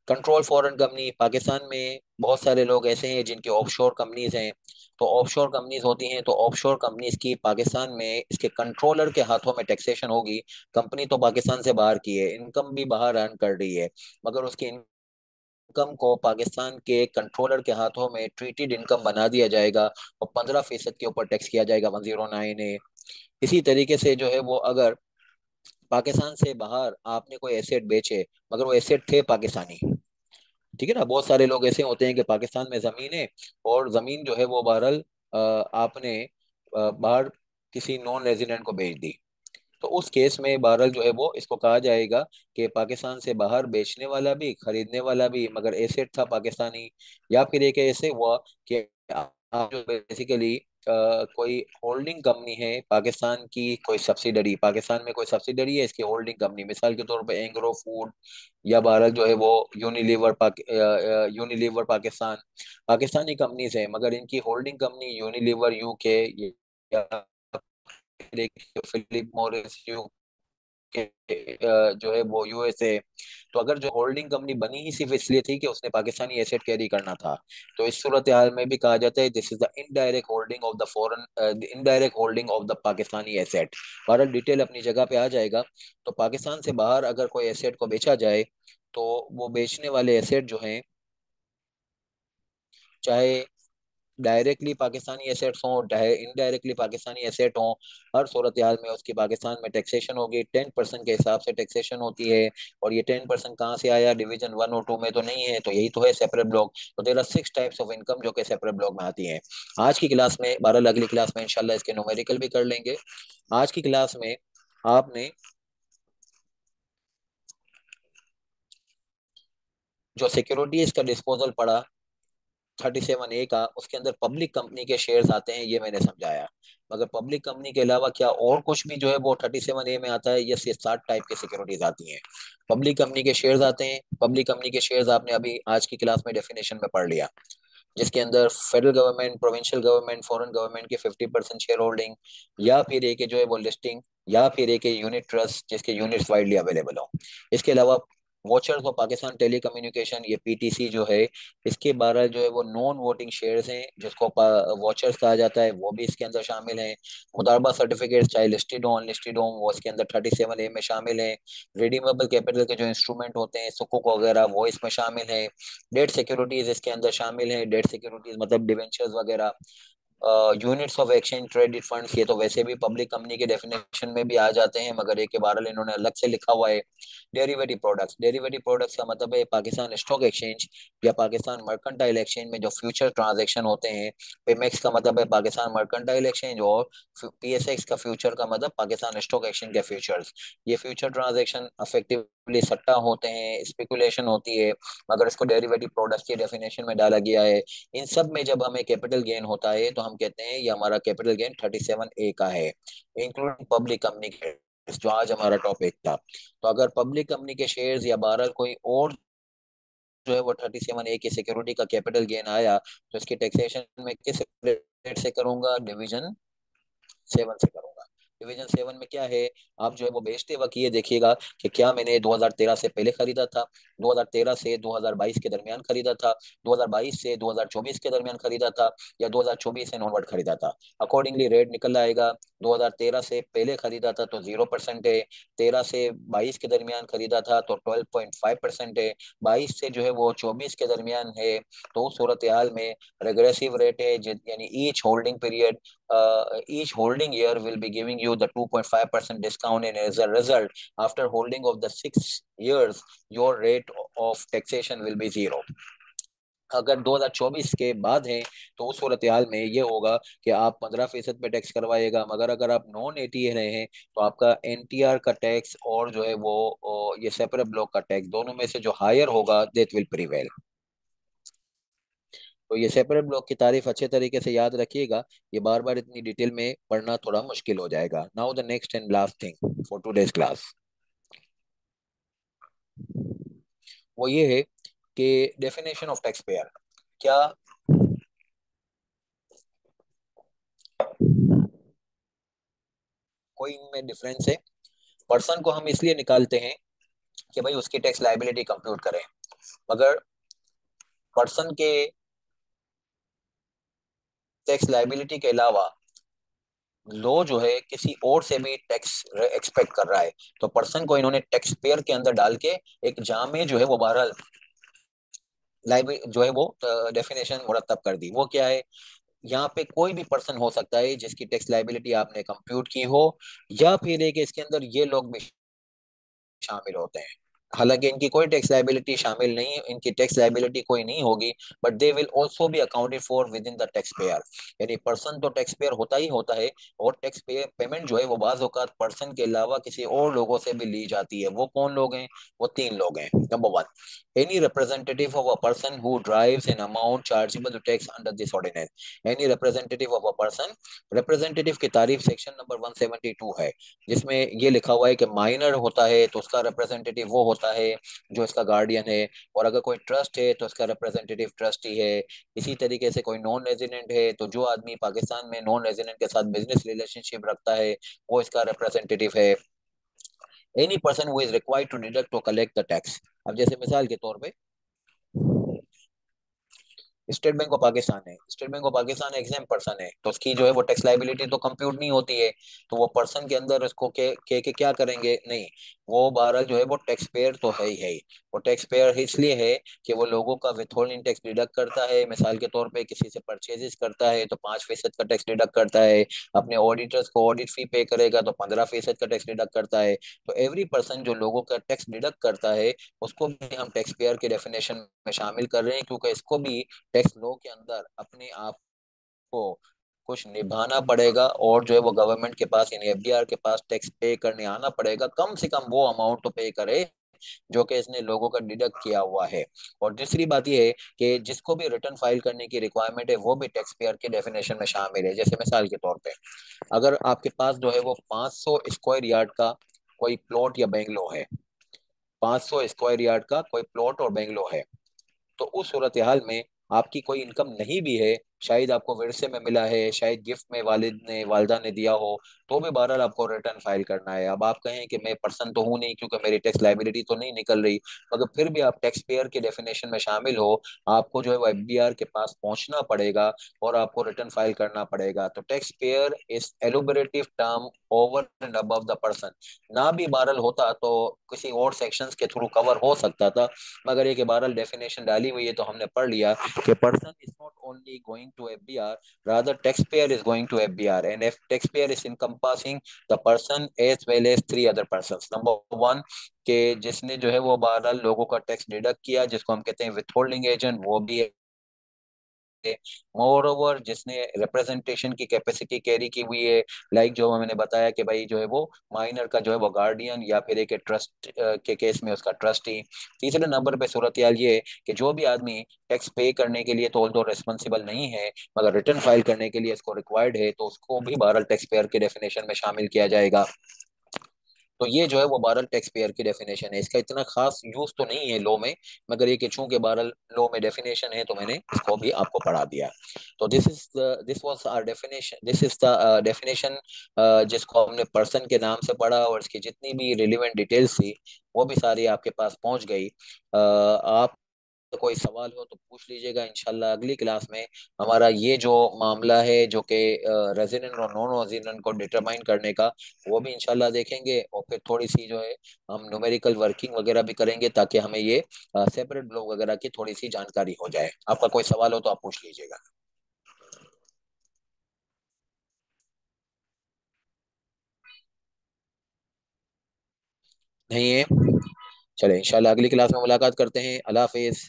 कंट्रोल फॉरेन कंपनी, पाकिस्तान में बहुत सारे लोग ऐसे हैं जिनकी ऑफशोर कंपनीज हैं। तो ऑफशोर कंपनीज होती हैं, तो ऑफशोर कंपनीज की पाकिस्तान में इसके कंट्रोलर के हाथों में टैक्सेशन होगी। कंपनी तो पाकिस्तान से बाहर की है, इनकम भी बाहर अर्न कर रही है, मगर उसकी इनकम को पाकिस्तान के कंट्रोलर के हाथों में ट्रीटेड इनकम बना दिया जाएगा और 15% के ऊपर टैक्स किया जाएगा 109A। इसी तरीके से जो है वो अगर पाकिस्तान से बाहर आपने कोई एसेट बेचे, मगर वो एसेट थे पाकिस्तानी, ठीक है ना, बहुत सारे लोग ऐसे होते हैं कि पाकिस्तान में जमीन है और जमीन जो है वो बहरहाल आपने बाहर किसी नॉन रेजिडेंट को बेच दी। तो उस केस में बहरहाल जो है वो इसको कहा जाएगा कि पाकिस्तान से बाहर बेचने वाला भी खरीदने वाला भी, मगर एसेट था पाकिस्तानी। या फिर एक ऐसे हुआ कि आप जो बेसिकली कोई होल्डिंग कंपनी है पाकिस्तान की, कोई सब्सिडरी पाकिस्तान में कोई सब्सिडरी है इसकी होल्डिंग कंपनी, मिसाल के तौर पे एंग्रो फूड, या भारत जो है वो यूनिलीवर पाकिस्तान, पाकिस्तानी कंपनीज है मगर इनकी होल्डिंग कंपनी यूनिलीवर यूके, या फिलिप मॉरिस के जो है वो यूएसए। तो अगर जो होल्डिंग कंपनी बनी ही सिर्फ इसलिए थी कि उसने पाकिस्तानी एसेट कैरी करना था, तो इस सूरत हाल में भी कहा जाता है this is the indirect holding of the foreign, indirect holding of the Pakistani asset. बहरहाल डिटेल अपनी जगह पे आ जाएगा। तो पाकिस्तान से बाहर अगर कोई एसेट को बेचा जाए, तो वो बेचने वाले एसेट जो हैं, चाहे डायरेक्टली पाकिस्तानी एसेट्स हों चाहे इनडायरेक्टली पाकिस्तानी एसेट हों, हर सूरत हाल में उसकी पाकिस्तान में टैक्सेशन होगी। 10% के हिसाब से टैक्सेशन होती है। और ये 10% कहाँ से आया? डिवीजन 1 और 2 में तो नहीं है, तो यही तो है सेपरेट ब्लॉक। तो there are 6 types of income जो कि सेपरेट ब्लॉक में आती हैं। आज की क्लास में, 12 अगली क्लास में इंशाल्लाह इसके न्यूमेरिकल भी कर लेंगे। आज की क्लास में आपने जो सिक्योरिटीज का डिस्पोजल पढ़ा 37A का, उसके अंदर पब्लिक कंपनी के शेयर्स आते हैं, ये मैंने समझाया। मगर पब्लिक कंपनी के अलावा क्या और कुछ भी जो है वो 37A में आता है? ये 7 टाइप की सिक्योरिटीज आती हैं। पब्लिक कंपनी के शेयर्स आते हैं। पब्लिक कंपनी के शेयर्स आपने अभी आज की क्लास में डेफिनेशन में पढ़ लिया, जिसके अंदर federal government, provincial government, foreign government की 50% शेयर होल्डिंग, या फिर एक है जो है वो लिस्टिंग, या फिर एक है यूनिट ट्रस्ट जिसके यूनिट्स वाइडली अवेलेबल हो। इसके अलावा वॉचर्स ऑफ पाकिस्तान टेलीकम्युनिकेशन, ये पीटीसी जो है, इसके 12 जो है वो नॉन वोटिंग शेयर्स हैं जिसको वॉचर्स कहा जाता है, वो भी इसके अंदर शामिल हैं। मुदारबा सर्टिफिकेट चाहे लिस्टेड हो अनलिस्टेड हो, वो इसके अंदर 37A में शामिल हैं। रिडीमेबल कैपिटल के जो इंस्ट्रूमेंट होते हैं सुकुक वगैरह, वो इसमें शामिल हैं। डेट सिक्योरिटीज इसके अंदर शामिल हैं। डेट सिक्योरिटीज मतलब डिवेंचर्स वगैरह। Units of exchange traded funds, ये तो वैसे भी पब्लिक कंपनी के डेफिनेशन में भी आ जाते हैं, मगर एक के बारे में इन्होंने अलग से लिखा हुआ है। डेरिवेटिव प्रोडक्ट्स, डेरिवेटिव प्रोडक्ट्स का मतलब है पाकिस्तान स्टॉक एक्सचेंज या पाकिस्तान मर्केंटाइल एक्सचेंज में जो फ्यूचर ट्रांजैक्शन होते हैं। पेमेक्स का मतलब है पाकिस्तान मर्केंटाइल एक्सचेंज, और पीएसएक्स का फ्यूचर का मतलब पाकिस्तान स्टॉक एक्सचेंज के फ्यूचर्स। ये फ्यूचर ट्रांजैक्शन अफेक्टिवली सट्टा होते हैं, स्पेकुलेशन होती है, मगर इसको डेरिवेटिव प्रोडक्ट्स की डेफिनेशन में डाला गया है। इन सब में जब हमें कैपिटल गेन होता है तो हम कहते हैं ये हमारा कैपिटल गेन 37A का है, इंक्लूडिंग पब्लिक कंपनी के, जो आज हमारा टॉपिक था। तो अगर पब्लिक कंपनी के शेयर्स या 12 कोई और जो है वो 37A की सिक्योरिटी का कैपिटल गेन आया, तो इसकी टैक्सेशन में किस रेट से करूंगा? डिवीजन 7 से करूंगा। डिवीजन 7 में क्या है? आप जो है वो बेचते वक्त ये देखिएगा कि क्या मैंने 2013 से पहले खरीदा था, 2013 से 2022 के दरमियान खरीदा था, 2022 से 2024 के दरमियान खरीदा था, या 2024 से नॉनवर्ड खरीदा था। अकॉर्डिंगली रेट निकल आएगा। 2013 से पहले खरीदा था तो 0% है। 13 से 22 के दरमियान खरीदा था तो 12.5% है। 22 से जो है वो 24 के दरमियान है, तो उस सूरत हाल में रेग्रेसिव रेट है, यानी each holding period each holding year will be giving you the 2.5% discount, and as a result, after holding of the 6 years, your rate of taxation will be zero. अगर 2024 के बाद है तो उस सूरत हाल में ये होगा कि आप 15% पे टैक्स करवाएगा, मगर अगर आप नॉन एटी रहे हैं तो आपका एनटीआर का टैक्स और जो है वो ये सेपरेट ब्लॉक का टैक्स दोनों में से जो हायर होगा दैट विल प्रिवेल। तो ये सेपरेट ब्लॉक की तारीफ अच्छे तरीके से याद रखिएगा, ये बार बार इतनी डिटेल में पढ़ना थोड़ा मुश्किल हो जाएगा। Now the next and last thing for today's class वो ये है कि डेफिनेशन ऑफ टैक्स पेयर। क्या कोई इनमें डिफरेंस है? पर्सन को हम इसलिए निकालते हैं कि भाई उसकी टैक्स लाइबिलिटी कंप्यूट करें, मगर पर्सन के टैक्स लाइबिलिटी के अलावा लॉ जो है किसी और से भी टैक्स एक्सपेक्ट कर रहा है, तो पर्सन को इन्होंने टैक्स पेयर के अंदर डाल के एक जामे जो है वो बहरहाल लाइबिलिटी जो है वो डेफिनेशन मुरतब कर दी। वो क्या है? यहाँ पे कोई भी पर्सन हो सकता है जिसकी टैक्स लाइबिलिटी आपने कंप्यूट की हो, या फिर एक इसके अंदर ये लोग भी शामिल होते हैं। हालांकि इनकी कोई टैक्स लाइबिलिटी शामिल नहीं, इनकी टैक्स लाइबिलिटी कोई नहीं होगी, but they will also be accounted for with in the tax payer. यानी पर्सन तो टैक्स पेयर होता ही होता है, और टैक्स पे पेमेंट जो है वो बाज औकात पर्सन के अलावा किसी और लोगों से भी ली जाती है। वो कौन लोग हैं? वो तीन लोग हैं। Number one, any representative of a person who drives an amount chargeable to tax under this ordinance. Any representative of a person, representative की तारीफ सेक्शन नंबर 172 है, जिसमें ये लिखा हुआ है कि माइनर होता है तो उसका रिप्रेजेंटेटिव वो होता है जो इसका गार्डियन है, और अगर कोई ट्रस्ट है तो उसका रिप्रेजेंटेटिव ट्रस्टी है। इसी तरीके से कोई नॉन रेजिडेंट है तो जो आदमी पाकिस्तान में नॉन रेजिडेंट के साथ बिजनेस रिलेशनशिप रखता है वो इसका रिप्रेजेंटेटिव है। Any person who is required to deduct to collect the tax. अब जैसे मिसाल के तौर पे स्टेट बैंक ऑफ पाकिस्तान है, state bank of Pakistan exam person है, तो उसकी जो है वो टैक्स लाइबिलिटी तो कंप्यूट नहीं होती है। तो वो पर्सन के अंदर उसको के क्या करेंगे? नहीं, वो बहरहाल जो है वो टैक्स पेयर तो है ही है ही। वो टैक्स पेयर इसलिए है कि वो लोगों का विथहोल्डिंग टैक्स डिडक्ट करता है। मिसाल के तौर पे किसी से परचेजेस करता है तो 5% का टैक्स डिडक्ट करता है, अपने ऑडिटर्स को ऑडिट फी पे करेगा तो 15% का टैक्स डिडक्ट करता है। तो एवरी पर्सन जो लोगों का टैक्स डिडक्ट करता है उसको भी हम टैक्स पेयर के डेफिनेशन में शामिल कर रहे हैं, क्योंकि इसको भी टैक्स लॉ के अंदर अपने आप को कुछ निभाना पड़ेगा, और जो है वो गवर्नमेंट के पास यानी एफडीआर के पास टैक्स पे करने आना पड़ेगा। कम से कम वो अमाउंट तो पे करे जो कि इसने लोगों का डिडक्ट किया हुआ है। और दूसरी बात ये है कि जिसको भी रिटर्न फाइल करने की रिक्वायरमेंट है वो भी टैक्स पेयर के डेफिनेशन में शामिल है। जैसे मिसाल के तौर पे अगर आपके पास जो है वो 500 स्क्वायर यार्ड का कोई प्लॉट या बेंगलो है, 500 स्क्वायर यार्ड का कोई प्लॉट और बेंगलो है, तो उस सूरत हाल में आपकी कोई इनकम नहीं भी है, शायद आपको विरसे में मिला है, शायद गिफ्ट में वालिद ने वालदा ने दिया हो, तो भी बहरहाल आपको रिटर्न फाइल करना है। अब आप कहें कि मैं पर्सन तो हूं नहीं क्योंकि मेरी टैक्स लाइबिलिटी तो नहीं निकल रही, मगर फिर भी आप टैक्स पेयर के डेफिनेशन में शामिल हो, आपको जो है वो एफबीआर के पास पहुंचना पड़ेगा और आपको रिटर्न फाइल करना पड़ेगा। तो tax payer is elaborative term over and above the person. ना भी बहरहाल होता तो किसी और सेक्शंस के थ्रू कवर हो सकता था, मगर एक बहरहाल डेफिनेशन डाली हुई है तो हमने पढ़ लिया कि person is not only going to FBR, rather taxpayer is going to FBR, and if taxpayer is encompassing the person as well as three other persons। Number one के जिसने जो है वो बहरहाल लोगों का टैक्स डिडक्ट किया जिसको हम कहते हैं विथहोल्डिंग एजेंट, वो भी है। मोर ओवर जिसने रिप्रेजेंटेशन की कैपेसिटी कैरी की हुई है, लाइक जो मैंने बताया कि भाई जो है वो माइनर का जो है वो गार्डियन, या फिर एक ट्रस्ट के केस में उसका ट्रस्टी। तीसरे नंबर पे सूरत हाल ये है कि जो भी आदमी टैक्स पे करने के लिए तो रिस्पॉन्सिबल नहीं है मगर रिटर्न फाइल करने के लिए इसको रिक्वायर्ड है, तो उसको भी बहरहाल टैक्स पेयर के डेफिनेशन में शामिल किया जाएगा। तो ये जो है वो बहरहाल टैक्स पेयर की डेफिनेशन है। इसका इतना खास यूज तो नहीं है लॉ में, मगर ये कि चूंकि बहरहाल लॉ में डेफिनेशन है तो मैंने इसको भी आपको पढ़ा दिया। तो this was our definition, this is the definition जिसको हमने पर्सन के नाम से पढ़ा, और इसकी जितनी भी रिलेवेंट डिटेल्स थी वो भी सारी आपके पास पहुंच गई। आप तो कोई सवाल हो तो पूछ लीजिएगा। इंशाल्लाह अगली क्लास में हमारा ये जो मामला है जो कि रेजिडेंट और नॉन रेजिडेंट को डिटरमाइन करने का, वो भी इंशाल्लाह देखेंगे, और फिर थोड़ी सी जो है हम न्यूमेरिकल वर्किंग वगैरह भी करेंगे ताकि हमें ये सेपरेट ब्लॉक वगैरह की थोड़ी सी जानकारी हो जाए। आपका कोई सवाल हो तो आप पूछ लीजिएगा। नहीं है। चले इंशाल्लाह अगली क्लास में मुलाकात करते हैं। अल्लाह हाफिज।